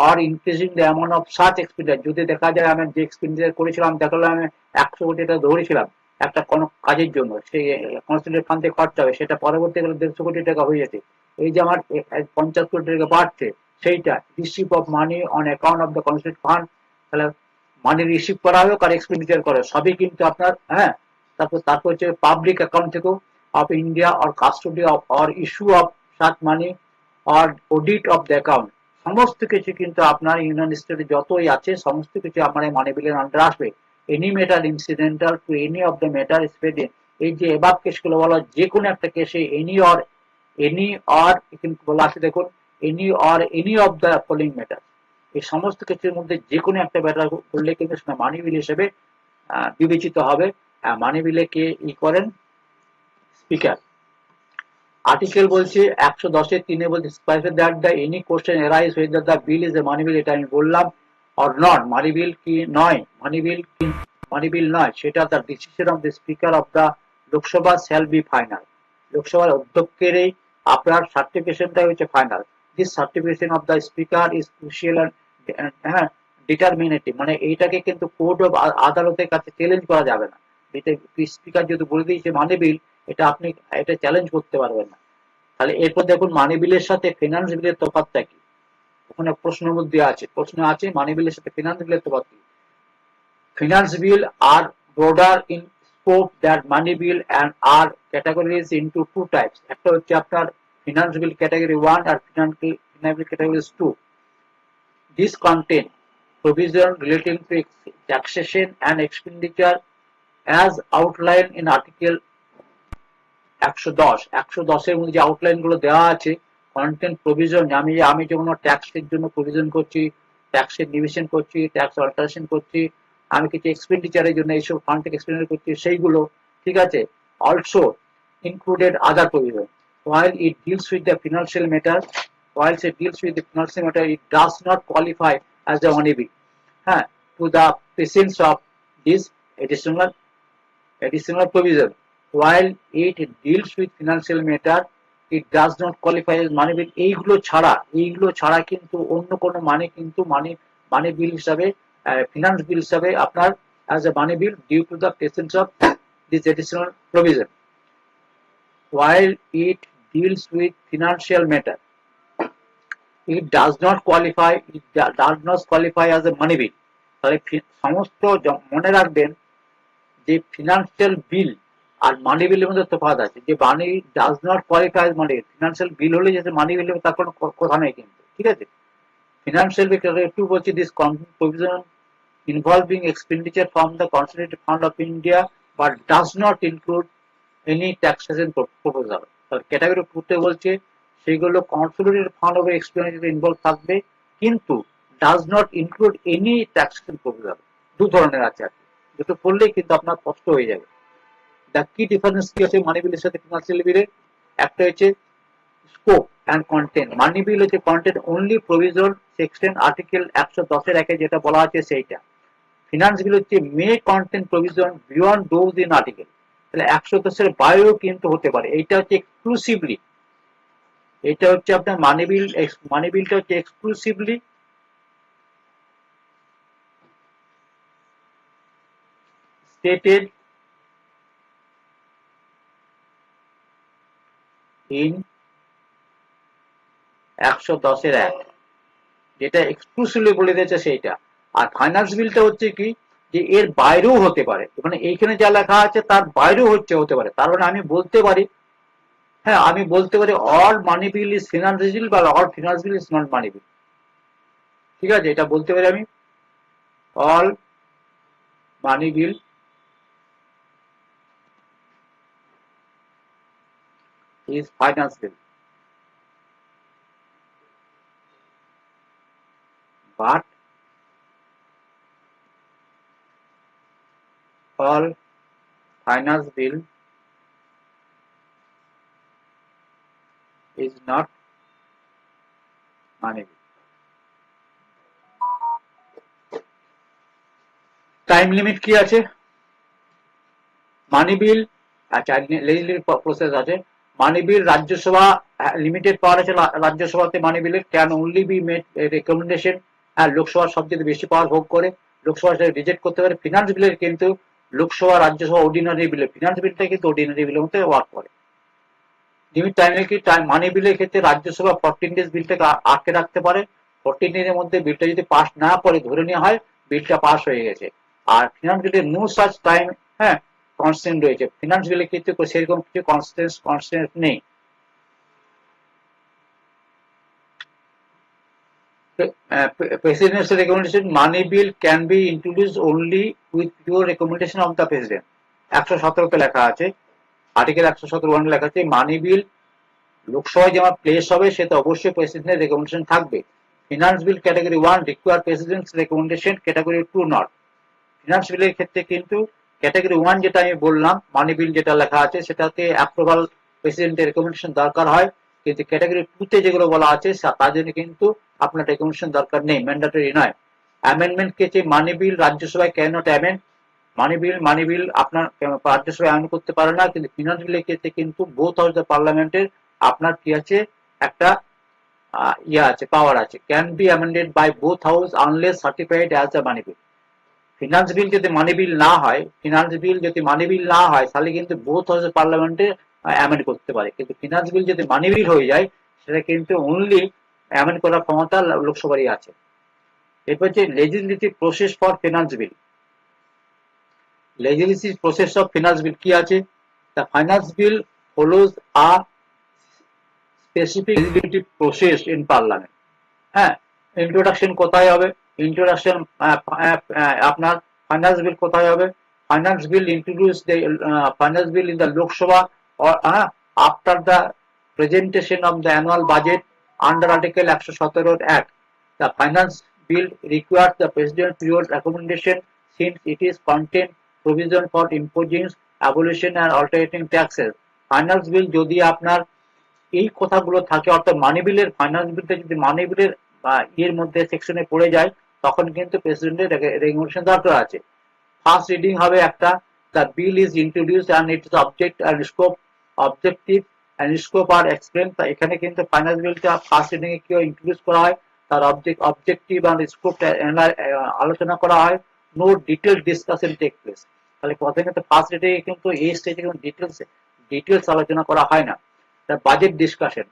or increasing the amount of such expenditure, যদি দেখা যায় আমি যে এক্সপেন্ডিচার করেছিলাম, দেখালাম আমি 100 কোটি টাকা ধরেছিলাম একটা কোনো কাজের জন্য, সেই কনসোলিডেটেড ফান্ড থেকে খরচা হবে, সেটা পরবর্তীকালে 150 কোটি টাকা হয়ে যেতে, এই যে আমার 50 কোটি টাকা বাড়ছে, সেইটা receive of money on account of the consolidated fund, তাহলে মানি রিসিভ করা হোক আর এক্সপেন্ডিচার করা সবই কিন্তু আপনার, হ্যাঁ। তারপর হচ্ছে পাবলিক অ্যাকাউন্ট থেকেও of India or custody of or issue of such money or audit of the account, সমস্ত কিছু কিন্তু আপনার ইউনিয়ন স্টেটে যতই আছে, সমস্ত কিছু আপনার এই মানি বিলের আন্ডারে আসবে। Any matter incidental to any of the matter specified, এই যে এবার কেসগুলো বলা, যে কোনো একটা কেসে এনি অর কিন্তু বলা আছে, দেখুন any of the following matter, এই সমস্ত কিছুর মধ্যে যে কোনো একটা ম্যাটার করলে কিন্তু সেটা মানি বিল হিসেবে বিবেচিত হবে। মানি বিলে কে করেন, স্পিকার। আর্টিকেল বলছে 110-3 বলছে specify that the any question arise whether the bill is a money bill, এটা আমি বললাম, অর নট, মানি বিল কি নয়, মানি বিল নয়, সেটা the decision of the speaker of the Lok Sabha shall be final, লোকসভার অধ্যক্ষের এই আপনার সার্টিফিকেশনটা হচ্ছে final. This certification of the speaker is crucial হ্যাঁ, ডিটারমিনেটিভ, মানে এইটাকে কিন্তু কোর্ট অফ আদালতের কাছে চ্যালেঞ্জ করা যাবে না। এটা স্পিকার যদি বলে দিয়েছে মানি বিল, এটা আপনি এটা চ্যালেঞ্জ করতে পারবেন না। তাহলে এরপর দেখুন মানি বিলের সাথে ফিনান্স বিলের তফাৎটা কি, ওখানে প্রশ্নের মধ্যে আছে, প্রশ্ন আছে মানি বিলের সাথে ফিনান্স বিলের তফাৎ কি। Finance bill are broader in scope that money bill and are categories into two types, একটা হচ্ছে আপনার ফিনান্স বিল ক্যাটাগরি 1 আর finance bill category 2। This contain provision relating to taxation and expenditure as outlined in article 110। 110 এর মধ্যে যে outline গুলো দেওয়া আছে, কন্টেন্ট প্রভিশন, আমি যখন ট্যাক্সের জন্য প্রভিশন করছি, ট্যাক্সের ডিভিশন করছি, ট্যাক্স অল্টারেশন করছি, আমি কিছু এক্সপেন্ডিচারের জন্য এইসব ফান্ড থেকে এক্সপেন্ডিচার করছি, সেইগুলো, ঠিক আছে। Also included other provision while it deals with the financial matter, it does not qualify as a money bill, হ্যাঁ, to the presence of this additional provision while it deals with financial matter it does not qualify as money bill, এইগুলো ছাড়া কিন্তু অন্য কোনো মানে কিন্তু মানি বিল হিসাবে, finance বিল হিসাবে আপনার as a money bill due to the presence of this additional provision. While it deals with financial matter, it does not qualify as a money bill. তাহলে সমস্ত মনে রাখবেন যে ফিনান্সিয়াল বিল আর মানি বিলের মধ্যে তফাৎ আছে। যে money does not qualify as money, financial bill হলে যে মানি বিল তার কোনো কথা নেই কিন্তু, ঠিক আছে। ফিনান্সিয়াল বিল একটু বলছি, this provision involving expenditure from the Consolidated Fund of India but does not include any taxation proposal. Category 2 তে বলছে সেগুলো consolidated fund of expenditure involve থাকবে কিন্তু does not include any taxation proposal. দু ধরনের আছে আর কি, দুটো পড়লেই কিন্তু আপনার স্পষ্ট হয়ে যাবে। দ্য কি ডিফারেন্স কি আছে মানি বিলের সাথে ফিনান্সিয়াল বিলের? একটা হচ্ছে স্কোপ অ্যান্ড কন্টেন্ট। মানি বিল হচ্ছে content only provision section article 110 এর 1 যেটা বলা আছে সেইটা। ফিনান্স বিল হচ্ছে may contain provision beyond those in article. তাহলে 110 এর বাইরেও কিন্তু হতে পারে। এইটা হচ্ছে এক্সক্লুসিভলি, এটা হচ্ছে আপনার মানি বিলটা হচ্ছে এক্সক্লুসিভলি স্টেটেড ইন 110 এর 1, যেটা এক্সক্লুসিভলি বলে দিয়েছে সেইটা। আর ফাইন্যান্স বিলটা হচ্ছে কি যে এর বাইরেও হতে পারে, মানে এইখানে যা লেখা আছে তার বাইরেও হতে পারে। তার মানে আমি বলতে পারি, হ্যাঁ আমি বলতে পারি all money bill is finance bill বা all finance bill is not money bill, ঠিক আছে, এটা বলতে পারি আমি। All money bill is finance bill but all finance bill is not money bill. Time limit কি আছে মানি বিল? আচ্ছা, লেজিসলেটিভ প্রসেস আছে। মানি বিল রাজ্যসভা লিমিটেড পাওয়ার আছে রাজ্যসভাতে, মানি বিলের can only be made recommendation. আর লোকসভা সবচেয়ে বেশি পাওয়ার ভোগ করে, লোকসভা সেটা রিজেক্ট করতে পারে। ফিনান্স বিলের কিন্তু লোকসভা রাজ্যসভা অর্ডিনারি বিলে, ফিনান্স বিলটা কিন্তু অর্ডিনারি বিলের মধ্যে ওয়ার্ক করে। লিমিট টাইমে কি মানি বিলের ক্ষেত্রে রাজ্যসভা 14 ডেজ বিলটাকে আটকে রাখতে পারে। 14 ডেজের মধ্যে বিলটা যদি পাস না করে ধরে নেওয়া হয় বিলটা পাস হয়ে গেছে। আর ফিনান্স বিলের নো সাচ টাইম, হ্যাঁ, কনস্ট্যান্ট রয়েছে। ফিনান্স বিলের ক্ষেত্রে সেরকম কিছু কনস্ট্যান্ট নেই। Presidential recommendation, money bill can be introduced only with your recommendation of the president. 117 তে লেখা আছে, আর্টিকেল 117 লেখা আছে মানি বিল লোকসভায় যেমন প্লেস হবে সেটা অবশ্যই প্রেসিডেন্টের রেকমেন্ডেশন থাকবে। Finance bill category 1 require presidents recommendation, category 2 not. Finance বিলের ক্ষেত্রে কিন্তু ক্যাটাগরি 1 যেটা আমি বললাম মানি বিল যেটা লেখা আছে সেটাতে অ্যাপ্রুভাল প্রেসিডেন্টের রেকমেন্ডেশন দরকার হয়, কিন্তু ক্যাটাগরি 2 তে যেগুলো বলা আছে তার জন্য কিন্তু আপনার রেকমেন্ডেশন দরকার নেই, ম্যান্ডেটরি নয়। অ্যামেন্ডমেন্ট ক্ষেত্রে মানি বিল রাজ্যসভায় ক্যান নট অ্যামেন্ড। মানি বিল আপনার রাজ্যসভায় অ্যামেন্ড করতে পারে না, কিন্তু ফিনান্স বিলের ক্ষেত্রে কিন্তু বোথ হাউস অফ পার্লামেন্টের আপনার কি আছে একটা আছে, পাওয়ার আছে। Can be amended by both house unless certified as a money bill. Finance bill যদি মানি বিল না হয়, তাহলে কিন্তু বোথ হাউস অফ পার্লামেন্টে অ্যামেন্ড করতে পারে, কিন্তু ফিনান্স বিল যদি মানি বিল হয়ে যায় সেটা কিন্তু অনলি অ্যামেন্ড করার ক্ষমতা লোকসভারই আছে। এরপর হচ্ছে legislative process for finance bill. Legislative process of finance bill কি আছে? The finance bill follows a specific legislative process in parliament. হ্যাঁ, ইন্ট্রোডাকশন কোথায় হবে? ইন্ট্রোডাকশন আপনার ফাইন্যান্স বিল কোথায় হবে? Finance bill introduce the finance bill in the Lok Sabha or after the presentation of the annual budget under Article 117 Act. The finance bill requires the President prior recommendation since it is contain provision for imposing, abolition and altering taxes. Finance bill যদি আপনার এই কথাগুলো থাকে, অর্থাৎ মানি বিলের finance বিলটা যদি মানি বিলের এর মধ্যে সেকশনে পড়ে যায় তখন কিন্তু প্রেসিডেন্টের রেগুলেশন দরকার আছে। ফার্স্ট রিডিং হবে একটা, the bill is introduced and its object and scope, objective and scope are explained। তা এখানে কিন্তু ফাইন্যান্স বিলটা ফার্স্ট রিডিং এ কি ইন্ট্রোডিউস করা হয়, তার অবজেক্টিভ আর স্কোপ আলোচনা করা হয়, no detail discussion take place. তাহলে প্রথমে কিন্তু ফার্স্ট রিডিং এ কিন্তু এই স্টেজে কিন্তু ডিটেলস আলোচনা করা হয় না। The budget discussion,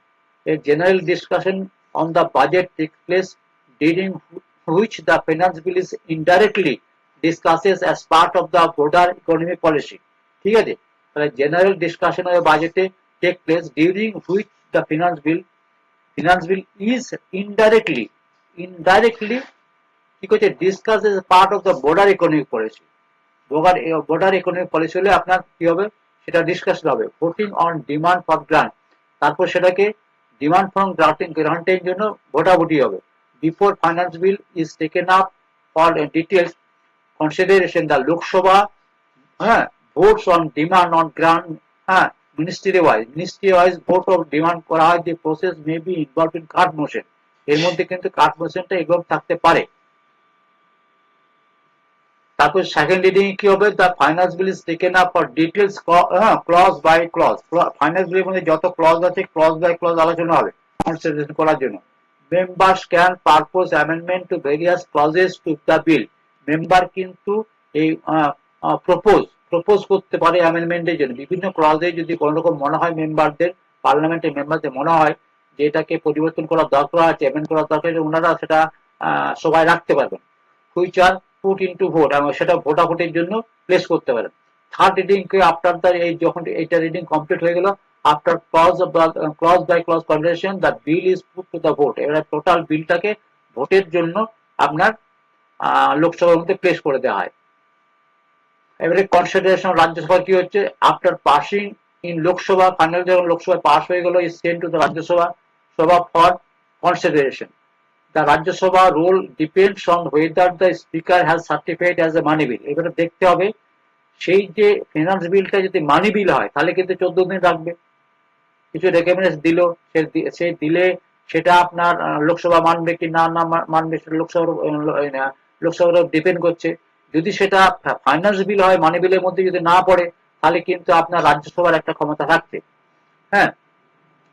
a general discussion on the budget takes place, during which the finance bill is indirectly discusses as part of the broader economic policy। ঠিক আছে, তাহলে জেনারেল ডিসকাশন হবে বাজেটে take place, during which the finance bill is indirectly কি করছে, discuss as part of the broader economic policy। broader economic policy হলে আপনার কি হবে, সেটা ডিসকাস হবে। Voting on demand for grant, তারপর সেটাকে ডিমান্ড ফর গ্রান্টের জন্য ভোটাভুটি হবে। Before finance bill is taken up for details consideration the Lok Sabha, হ্যাঁ, votes on demand on grant, হ্যাঁ, ministry wise vote of demand করা হয়। যে process may be involve in cut motion, এর মধ্যে কিন্তু কার্ড মোশনটা ইনভলভ থাকতে পারে। তারপর সেকেন্ড রিডিং কি হবে, the finance bill is taken up for details clause by clause. Finance বিলের মধ্যে যত ক্লজ আছে ক্লজ বাই ক্লজ আলোচনা হবে কনসিডারেশন করার জন্য। Members can purpose amendment to various clauses to the bill. Member কিন্তু এই প্রপোজ করতে পারে অ্যামেন্ডমেন্টের জন্য। বিভিন্ন ক্লজে যদি কোনো রকম মনে হয় মেম্বারদের, পার্লামেন্টের মেম্বারদের মনে হয় যে এটাকে পরিবর্তন করার দরকার আছে, অ্যামেন্ড করার দরকার আছে, ওনারা সেটা সবাই রাখতে পারবেন। Which are put into vote, এবং সেটা ভোটাভুটির জন্য প্লেস করতে পারেন। থার্ড রিডিং কে আফটার দ্য, এই যখন এইটা রিডিং কমপ্লিট হয়ে গেল, after clause by clause conversation the bill is put to the vote. এবারে টোটাল বিলটাকে ভোটের জন্য আপনার লোকসভার মধ্যে প্লেস করে দেওয়া হয়। এবারে কনসিডারেশন রাজ্যসভা কি হচ্ছে, after passing in Lok Sabha, final যখন লোকসভায় পাস হয়ে গেল, is sent to the Rajya Sabha for consideration. The Rajya Sabha role depends on whether the speaker has certified as a money bill। এবারে দেখতে হবে সেই যে ফিনান্স বিলটা যদি মানি বিল হয় তাহলে কিন্তু 14 দিন রাখবে। কিছু রেকমেন্ডেশন দিল, সে দিলে সেটা আপনার লোকসভা মানবে কি না মানবে, সেটা লোকসভার ডিপেন্ড করছে। যদি সেটা ফাইন্যান্স বিল হয়, মানি বিলের মধ্যে যদি না পড়ে, তাহলে কিন্তু আপনার রাজ্যসভার একটা ক্ষমতা থাকছে, হ্যাঁ,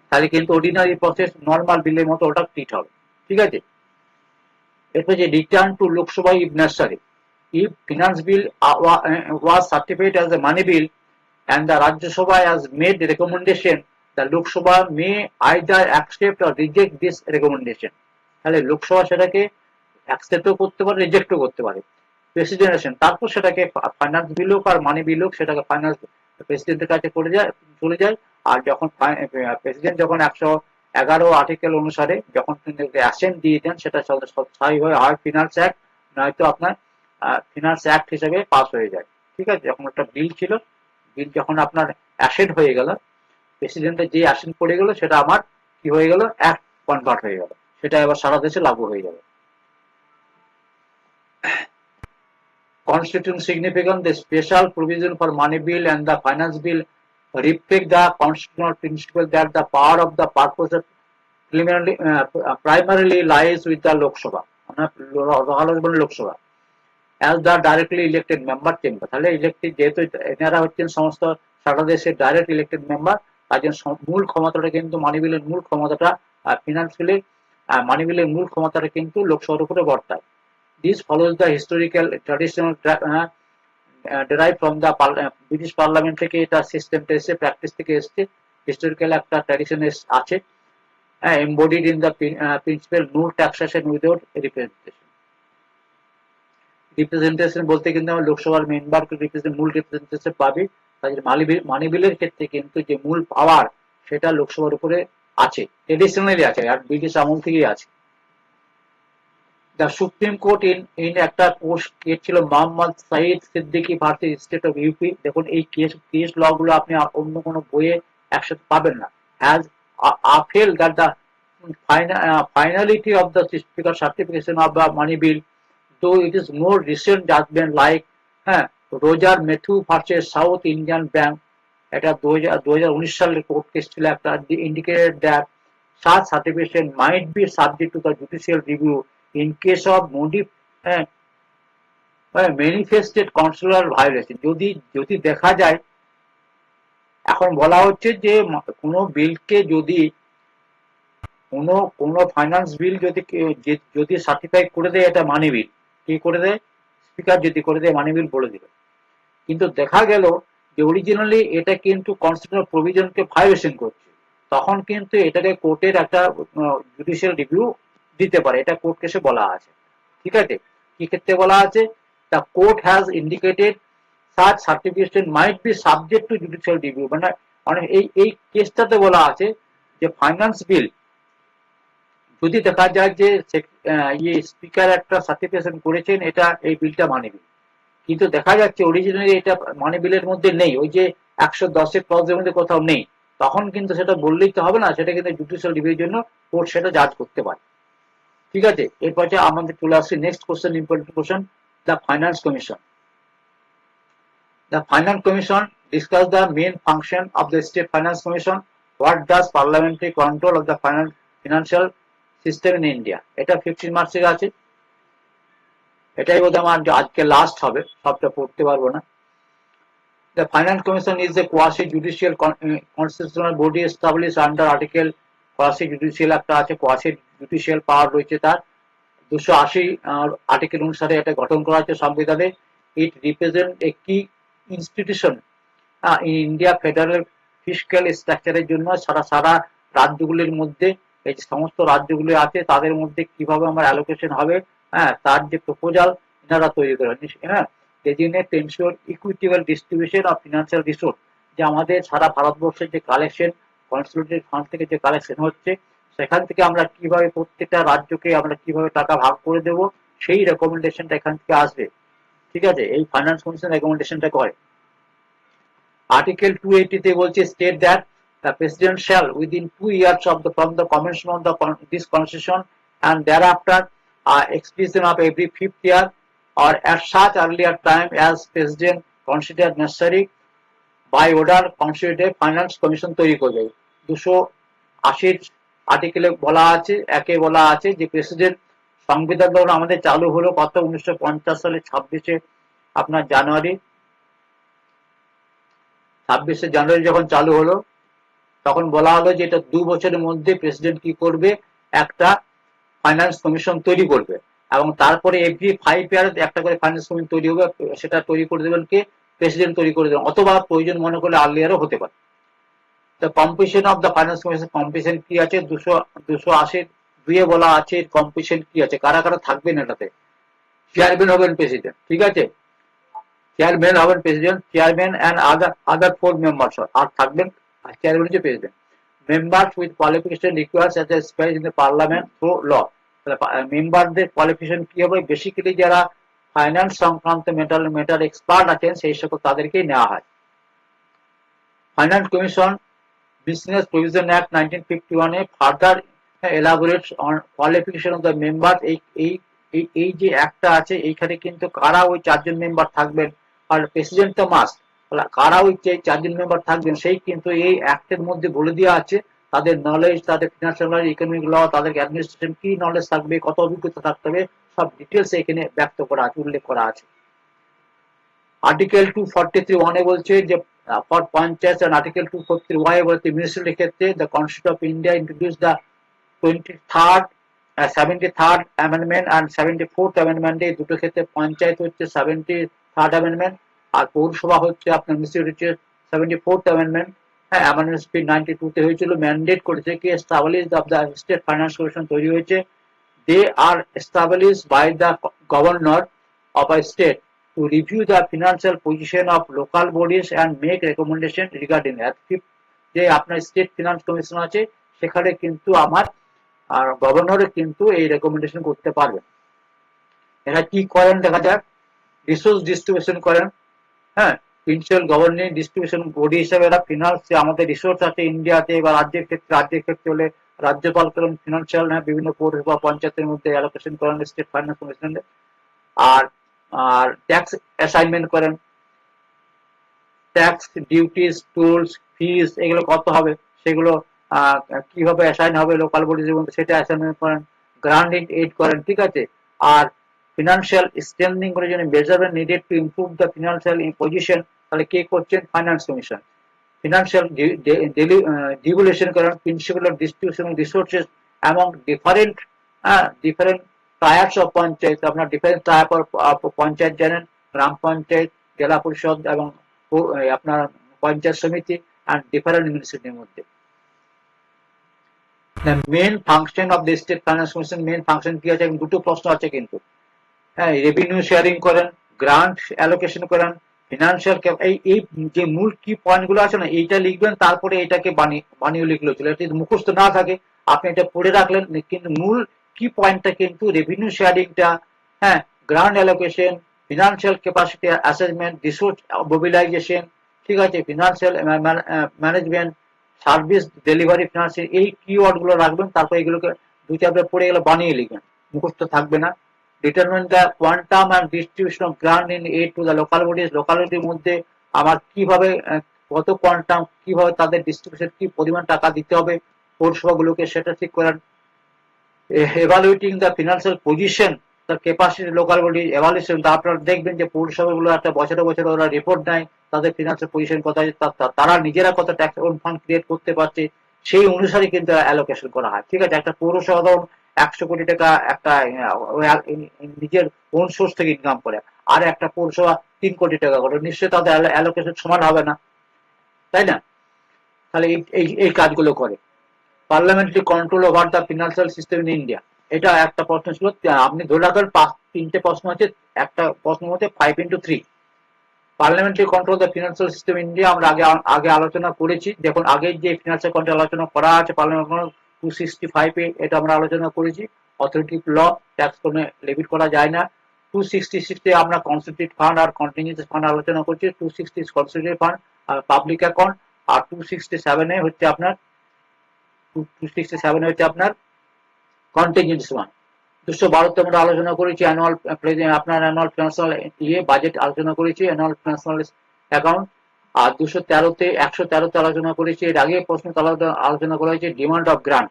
তাহলে কিন্তু অর্ডিনারি প্রসেস নর্মাল বিলের মতো ওটা ট্রিট হবে। ঠিক আছে, এরপর যে return to Lok Sabha if necessary. If finance bill was certified as a money bill and the Rajya Sabha has made the recommendation, the Lok Sabha may either accept or reject this recommendation। তাহলে লোকসভা সেটাকে অ্যাকসেপ্টও করতে পারে, রিজেক্টও করতে পারে। President, তারপর সেটাকে finance বিল হোক আর মানি বিল হোক, সেটাকে ফাইন্যান্স প্রেসিডেন্টের কাছে চলে যায়। আর যখন প্রেসিডেন্ট যখন 111 আর্টিকেল অনুসারে যখন অ্যাসেন্ট দিয়ে দেন, সেটা স্থায়ীভাবে হয় ফিনান্স অ্যাক্ট, নয়তো আপনার ফিনান্স অ্যাক্ট হিসেবে পাস হয়ে যায়। ঠিক আছে, যখন একটা বিল ছিল, বিল যখন আপনার অ্যাসেন্ট হয়ে গেল, প্রেসিডেন্টের যে অ্যাসেন্ট পড়ে গেল, সেটা আমার কি হয়ে গেল, অ্যাক্ট কনভার্ট হয়ে গেল, সেটা এবার সারা দেশে লাগু হয়ে যাবে। Constitutional significance, the special provision for money bill and the finance bill reflect the constitutional principle that the power of the purpose primarily lies with the Lok Sabha, Lok Sabha as the directly elected member chamber। তাহলে elected, যেহেতু এনারা হচ্ছেন সমস্ত সারা দেশের direct elected member, তার জন্য মূল ক্ষমতাটা কিন্তু মানি বিলের মূল ক্ষমতাটা, ফিনান্স বিলের মানি বিলের মূল ক্ষমতাটা কিন্তু লোকসভার উপরে বর্তায়। This follows the historical traditional derived from the British parliament থেকে এটা সিস্টেমটা এসে, প্র্যাকটিস থেকে এসছে, হিস্টোরিক্যাল একটা ট্র্যাডিশন আছে। embodied in the principle no taxation without representation বলতে কিন্তু আমার লোকসভার মেম্বারকে মূল রিপ্রেজেন্টেশন পাবে। তাদের মানি বিলের ক্ষেত্রে কিন্তু যে মূল পাওয়ার, সেটা লোকসভার উপরে আছে, ট্রেডিশনালি আছে, আর ব্রিটিশ আমল থেকেই আছে। The Supreme Court in একটা কেস ছিল Mohammad Saeed Siddiqui versus state of UP. দেখুন এই কেস ল গুলো আপনি অন্য কোনো বইয়ে একসাথে পাবেন না। Has upheld that the finality of the speaker certification of the money bill, though it is more recent judgment like রোজার Methu versus south Indian bank, এটা 2019 সালের কোর্ট কেস ছিল একটা, indicated that such certification might be subject to the judicial review in case of manifested constitutional violation। যদি দেখা যায় এখন বলা হচ্ছে যে কোনো বিলকে যদি কোনো ফাইন্যান্স বিল যদি সার্টিফাই করে দেয় এটা মানি বিল, কি করে দেয়, স্পিকার যদি করে দেয় মানি বিল বলে দিল। কিন্তু দেখা গেল যে অরিজিনালি এটা কিন্তু কনস্টিটিউশনাল প্রভিশনকে ভায়োলেশন করছে, তখন কিন্তু এটাকে কোর্টের একটা জুডিশিয়াল রিভিউ দিতে পারে, এটা কোর্ট কেসে বলা আছে। ঠিক আছে, কি ক্ষেত্রে বলা আছে, the court has indicated such certification might be subject to judicial review, মানে এই কেসটাতে বলা আছে যে ফাইন্যান্স বিল যদি দেখা যায় যে স্পিকার একটা সার্টিফিকেশন করেছেন এটা এই বিলটা মানি বিল, কিন্তু দেখা যাচ্ছে অরিজিনালি এটা মানি বিলের মধ্যে নেই, ওই যে 110 ক্লজের মধ্যে কোথাও নেই, তখন কিন্তু সেটা বললেই তো হবে না, সেটা কিন্তু জুডিশিয়াল রিভিউর জন্য কোর্ট সেটা জাজ করতে পারে। ঠিক আছে, এরপর আমাদের চলে আসছে next question, important question, the finance commission. The Finance Commission discuss the main function of the State Finance Commission. What does parliamentary control of the financial system in India? এটা 15 মার্চের আছে, এটাই বোধহয় আমার আজকে লাস্ট হবে, সবটা পড়তে পারবো না। The Finance Commission is a quasi-judicial constitutional body established under Article quasi-judicial একটা আছে, quasi-judicial power রয়েছে তার 280 আর্টিকেল অনুসারে এটা গঠন করা হয়েছে সংবিধানে। It represents a key institution in India federal fiscal স্ট্রাকচারের জন্য সারা রাজ্যগুলির মধ্যে, এই সমস্ত রাজ্যগুলি আছে তাদের মধ্যে কিভাবে আমার অ্যালোকেশন হবে, হ্যাঁ, তার যে প্রপোজাল এনারা তৈরি করেন, হ্যাঁ, designate to ensure equitable distribution of financial resource, যে আমাদের সারা ভারতবর্ষের যে কালেকশন কনসোলিডেটেড ফান্ড থেকে যে কালেকশন হচ্ছে সেখান থেকে আমরা কিভাবে প্রত্যেকটা রাজ্যকে আমরা কিভাবে টাকা ভাগ করে দেব, সেই রেকমেন্ডেশনটা এখান থেকে আসবে। ঠিক আছে, এই ফাইন্যান্স কমিশন রেকমেন্ডেশনটা করে। আর্টিকেল 280 তে বলছে state that the president shall within 2 years from the commencement of this constitution and thereafter expiration of every 5th year or at such earlier time as president consider necessary by order constituted finance commission তৈরি করবে। 280 আর্টিকেলে বলা আছে, একে বলা আছে যে president, সংবিধান যখন আমাদের চালু হলো কত 1950 সালে 26শে আপনার জানুয়ারি, 26শে জানুয়ারি যখন চালু হলো তখন বলা হলো যে এটা 2 বছরের মধ্যে প্রেসিডেন্ট কি করবে, একটা ফাইন্যান্স কমিশন তৈরি করবে এবং তারপরে এভরি 5 ইয়ার একটা করে ফাইন্যান্স কমিশন তৈরি হবে, সেটা তৈরি করে দেবেন কে, প্রেসিডেন্ট তৈরি করে দেবেন, অথবা প্রয়োজন মনে করলে আর্লিয়ারও হতে পারে। তো competition of the finance commission, competition কি আছে 280 দুয়ে বলা আছে কম্পিটিশন কি আছে, কারা কারা থাকবেন এটাতে, চেয়ারম্যান হবেন প্রেসিডেন্ট, ঠিক আছে, চেয়ারম্যান হবেন president, chairman and other 4 members আর থাকবেন, আর চেয়ারম্যান হচ্ছে president. Members with qualification requires as a space in the parliament through law, মেম্বারদের কোয়ালিফিকেশন কি হবে, বেসিক্যালি যারা ফাইন্যান্স সংক্রান্ত মেটার এক্সপার্ট আছেন সেই সকল তাদেরকেই নেওয়া হয়। Finance commission business provision act 1951 এ further elaborates on qualification of the member. এই যে একটা আছে এইখানে কিন্তু কারা ওই 4 জন মেম্বার থাকবেন, আর প্রেসিডেন্ট তো মাস্ট, কারা ওই 4 জন মেম্বার থাকবেন সেই কিন্তু এই অ্যাক্টের মধ্যে বলে দেওয়া আছে, তাদের নলেজ, তাদের ফিনান্সিয়াল নলেজ, ইকোনমিক ল, তাদের অ্যাডমিনিস্ট্রেশন কি নলেজ থাকবে, কত অভিজ্ঞতা থাকতে হবে, সব ডিটেলস এখানে ব্যক্ত করা আছে, উল্লেখ করা আছে। আর্টিকেল 243 ওয়ানে বলছে যে for panchayat, and article 243 Y বলছে মিউনিসিপ্যালিটির ক্ষেত্রে the constitution of India introduce the 73rd amendment and 74th amendment, এই দুটো ক্ষেত্রে পঞ্চায়েত হচ্ছে 73rd অ্যামেন্ডমেন্ট আর পৌরসভা হচ্ছে আপনার মিউনিসিপ্যালিটি হচ্ছে 74th অ্যামেন্ডমেন্ট। হ্যাঁ, অ্যামেন্ডমেন্ট 92 তে হয়েছিল, ম্যান্ডেট করেছে কি establish of the state finance commission তৈরি হয়েছে। They are establish by the governor of a state to review the financial position of local bodies and make recommendation regarding that। যে আপনার state finance commission আছে সেখানে কিন্তু আমার আর গভর্নরে কিন্তু এই রেকমেন্ডেশন করতে পারবে। এরা কি করেন দেখা যাক, রিসোর্স ডিস্ট্রিবিউশন করেন, হ্যাঁ, প্রিন্সিপাল গভর্নিং ডিস্ট্রিবিউশন বডি হিসেবে এরা ফিনান্স, আমাদের রিসোর্স আছে ইন্ডিয়াতে বা রাজ্যের ক্ষেত্রে হলে রাজ্যপাল করেন ফিনান্সিয়াল, বিভিন্ন পৌরসভা পঞ্চায়েতের মধ্যে অ্যালোকেশন করেন স্টেট ফাইন্যান্স কমিশন, আর ট্যাক্স অ্যাসাইনমেন্ট করেন, ট্যাক্স ডিউটিস টুলস ফিস এগুলো কত হবে সেগুলো কিভাবে অ্যাসাইন হবে লোকাল বডিজের মধ্যে সেটা অ্যাসাইনমেন্ট করেন, গ্রান্ট এইড করেন, ঠিক আছে। আর ফিনান্সিয়াল স্ট্রেংথেনিং করার জন্য measurement needed to improve the financial position, তাহলে কে করছেন, ফাইন্যান্স কমিশন। ফিনান্সিয়াল ডিভলিউশন করেন, principal of distribution resources among different different tyres of panchayat. আপনার ডিফারেন্ট টাইপ অফ পঞ্চায়েত জানেন, গ্রাম পঞ্চায়েত, জেলা পরিষদ এবং আপনার পঞ্চায়েত সমিতি অ্যান্ড ডিফারেন্ট মিউনিসিপালিটির মধ্যে। Main function of the state finance commission, main function কি আছে? দুটো প্রশ্ন আছে কিন্তু। হ্যাঁ, রেভিনিউ শেয়ারিং করেন, গ্রান্ট অ্যালোকেশন করেন, ফিনান্সিয়াল, এই যে মূল কি পয়েন্ট গুলো আছে না, এইটা লিখবেন, তারপরে এটাকে বানিয়ে লিখলে চলে। এটা যদি মুখস্থ না থাকে আপনি এটা পড়ে রাখলেন, কিন্তু মূল কি পয়েন্টটা কিন্তু রেভিনিউ শেয়ারিংটা, হ্যাঁ, grant allocation, financial capacity assessment, resource mobilisation, ঠিক আছে, financial management, service delivery, financial, এই কিওয়ার্ড গুলো রাখবেন। তারপর এগুলোকে দু চারবার পড়ে গেলে বানিয়ে লিখবেন, মুখস্থ থাকবে না। Determine the quantum and distribution of grant in aid to the local bodies, লোকালিটির মধ্যে আমার কিভাবে কত কোয়ান্টাম, কিভাবে তাদের ডিস্ট্রিবিউশন, কি পরিমাণ টাকা দিতে হবে পৌরসভাগুলোকে, সেটা ঠিক করেন। Evaluating the financial position, the capacity local body evaluation, আপনারা দেখবেন যে পৌরসভাগুলো একটা বছরে বছরে ওরা রিপোর্ট দেয়, তাদের ফিনান্সিয়াল পজিশন কত, তারা নিজেরা কত ট্যাক্স ওন ফান্ড ক্রিয়েট করতে পারছে, সেই অনুসারে কিন্তু অ্যালোকেশন করা হয়। ঠিক আছে, একটা পৌরসভা ধরুন 100 কোটি টাকা একটা নিজের ওন সোর্স থেকে ইনকাম করে, আর একটা পৌরসভা 3 কোটি টাকা করে, নিশ্চয়ই তাদের অ্যালোকেশন সমান হবে না, তাই না? তাহলে এই কাজগুলো করে। Parliamentary control over the financial system in India, এটা একটা প্রশ্ন ছিল। আপনি ধরে রাখবেন 3টে প্রশ্ন আছে, একটা প্রশ্নের মধ্যে 5x3। Parliamentary control the financial system India আমরা আগে আলোচনা করেছি। দেখুন, আগের যে ফিনান্সিয়াল কন্ট্রোল আলোচনা করা আছে পার্লামেন্ট 265 এটা আমরা আলোচনা করেছি। অথরিটি ল, ট্যাক্স কোনো লেভিট করা যায় না। 266 আমরা কনস্টিটিউট ফান্ড আর কন্টিনজেন্সি ফান্ড আলোচনা করছি। 260 কনস্টিটিউট ফান্ড আর পাবলিক অ্যাকাউন্ট, আর 267 হচ্ছে আপনার 267 হচ্ছে আপনার কন্টিনজেন্সি ফান্ড। 212 আমরা আলোচনা করেছি অ্যানুয়াল আপনার অ্যানুয়াল ফিনান্সিয়াল বাজেট আলোচনা করেছি, অ্যানুয়াল ফিনান্সিয়াল অ্যাকাউন্ট। আর 113তে আলোচনা করেছি, এর আগে প্রশ্ন আলোচনা করা হয়েছে ডিমান্ড অফ গ্রান্ট।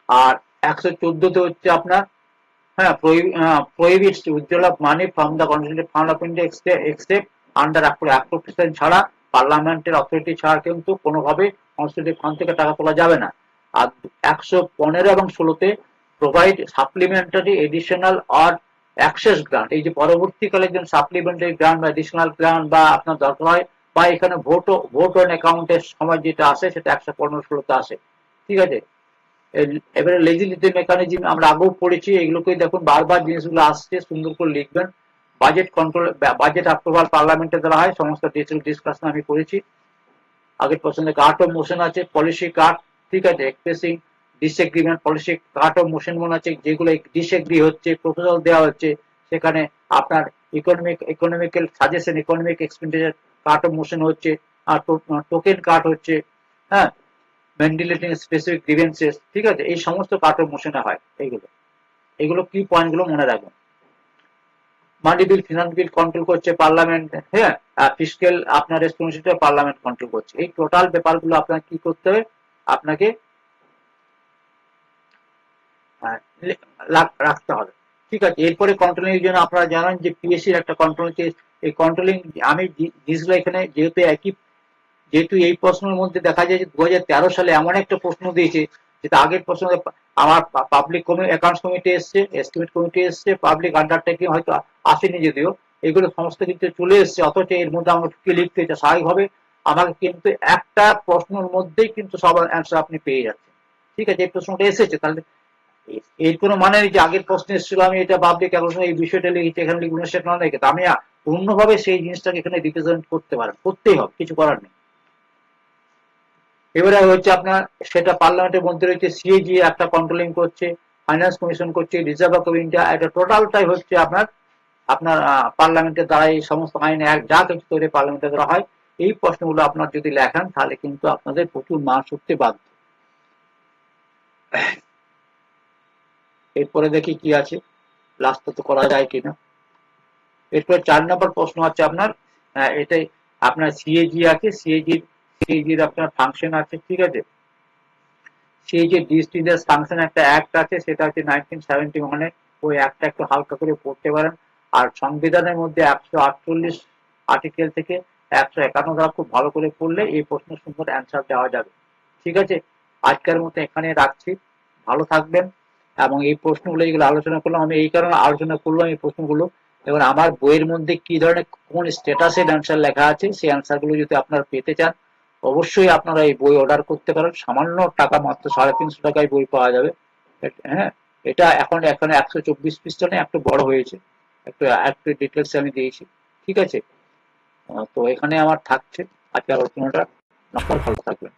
আর 114তে হচ্ছে আপনার prohibits withdrawal of money from the constituted fund of India except under appropriation ছাড়া, পার্লামেন্টের অথরিটি ছাড়া কিন্তু কোনোভাবে কনস্টিটিউটেড ফান্ড থেকে টাকা তোলা যাবে না। আর 115 এবং 16তে provide supplementary additional or excess grant, এই যে পরবর্তীকালে যেন সাপ্লিমেন্টারি গ্রান্ট বা এডিশনাল গ্রান্ট বা আপনার দরকার হয়, বা এখানে ভোট অন অ্যাকাউন্টের সময় যেটা আসে সেটা 115-16তে আসে। ঠিক আছে, এবারে লেজিসলেটিভ মেকানিজম আমরা আগেও পড়েছি, এগুলোকেই দেখুন বারবার জিনিসগুলো আসছে, সুন্দর করে লিখবেন। বাজেট কন্ট্রোল, বাজেট অ্যাপ্রুভাল পার্লামেন্টে দেওয়া হয়, সমস্ত ডিসকাশন আমি করেছি। আগের পছন্দের কার্ট অফ মোশন আছে, পলিসি কার্ট, ঠিক আছে, expressing disagreement, policy cart of motion মনে আছে, যেগুলো ডিসএগ্রি হচ্ছে, প্রপোজাল দেওয়া হচ্ছে, সেখানে আপনার economical suggestion, economic expenditure cart of motion হচ্ছে, আর টোকেন কার্ট হচ্ছে, হ্যাঁ, ভেন্টিলেটিং স্পেসিফিক গ্রিভেন্সেস, ঠিক আছে, এই সমস্ত কার্ট অফ মোশনে হয়। এগুলো কি পয়েন্ট গুলো মনে রাখবেন। মানি বিল, ফিনান্স বিল কন্ট্রোল করছে পার্লামেন্ট, হ্যাঁ, আর ফিসক্যাল আপনার রেসপন্সিবিলিটি পার্লামেন্ট কন্ট্রোল করছে। এই টোটাল ব্যাপারগুলো আপনাকে কি করতে হবে, আপনাকে রাখতে হবে। ঠিক আছে, এরপরে কন্ট্রোলিং এর জন্য আপনারা জানেন যে পিএসসির একটা কন্ট্রোল, এই কন্ট্রোলিং আমি জিনিসগুলো এখানে যেহেতু এই প্রশ্নের মধ্যে দেখা যায় যে 2013 সালে এমন একটা প্রশ্ন দিয়েছে, যেটা আগের প্রশ্ন আমার পাবলিক অ্যাকাউন্টস কমিটি এসছে, এস্টিমেট কমিটি এসছে, পাবলিক আন্ডারটেকিং হয়তো আসেনি যদিও, এগুলো সমস্ত কিছু চলে এসছে, অথচ এর মধ্যে আমাকে কি লিখতে হচ্ছে। স্বাভাবিকভাবে আমাকে কিন্তু একটা প্রশ্নের মধ্যেই কিন্তু সব অ্যান্সার আপনি পেয়ে যাচ্ছেন। ঠিক আছে, এই প্রশ্নটা এসেছে, তাহলে এর কোনো মানে নেই যে আগের প্রশ্ন এসেছিল আমি এটা পাবলিক অ্যাকাউন্টস এই বিষয়টা লিখেছি, এখানে লিখবো না, সেটা লিখে আমি অন্যভাবে সেই জিনিসটাকে এখানে রিপ্রেজেন্ট করতে পারেন, করতেই হবে, কিছু করার নেই। এবারে হচ্ছে আপনার সেটা পার্লামেন্টের মধ্যে রয়েছে, সিএজি একটা কন্ট্রোলিং করছে, ফাইন্যান্স কমিশন করছে, রিজার্ভ ব্যাংক অফ ইন্ডিয়া, এটা টোটালটাই হচ্ছে আপনার আপনার পার্লামেন্টের দ্বারা এই সমস্ত আইন এক যা কিছু তৈরি পার্লামেন্টের দ্বারা হয়। এই প্রশ্নগুলো আপনার যদি লেখান তাহলে কিন্তু আপনাদের প্রচুর মার্কস উঠতে বাধ্য। এরপরে দেখি কি আছে, লাস্টটা তো করা যায় কিনা। এরপরে 4 নম্বর প্রশ্ন আছে আপনার, এটাই আপনার সিএজি আছে, সিএজির আপনার ফাংশন আছে, ঠিক আছে। সেই যে ডিস্ট্রিক্ট ফাংশন একটা অ্যাক্ট আছে, সেটা হচ্ছে 1971, ওই অ্যাক্টটা একটু হালকা করে পড়তে পারেন। আর সংবিধানের মধ্যে 148 আর্টিকেল থেকে 151 ধারা খুব ভালো করে পড়লে এই প্রশ্ন সুন্দর অ্যান্সার দেওয়া যাবে। ঠিক আছে, আজকের মতো এখানে রাখছি। ভালো থাকবেন। এবং এই প্রশ্নগুলো যেগুলো আলোচনা করলাম, আমি এই কারণে আলোচনা করলাম এই প্রশ্নগুলো, এবার আমার বইয়ের মধ্যে কি ধরনের কোন স্ট্যাটাসের অ্যান্সার লেখা আছে সেই অ্যান্সারগুলো যদি আপনারা পেতে চান, অবশ্যই আপনারা এই বই অর্ডার করতে পারেন। সামান্য টাকা, মাত্র 350 টাকায় বই পাওয়া যাবে। হ্যাঁ, এটা এখন এখানে 124 পৃষ্ঠা নেই, একটু বড় হয়েছে, একটু একটু ডিটেলস আমি দিয়েছি। ঠিক আছে, তো এখানে আমার থাকছে আজকের আলোচনাটা। আপনারা ভালো থাকবেন।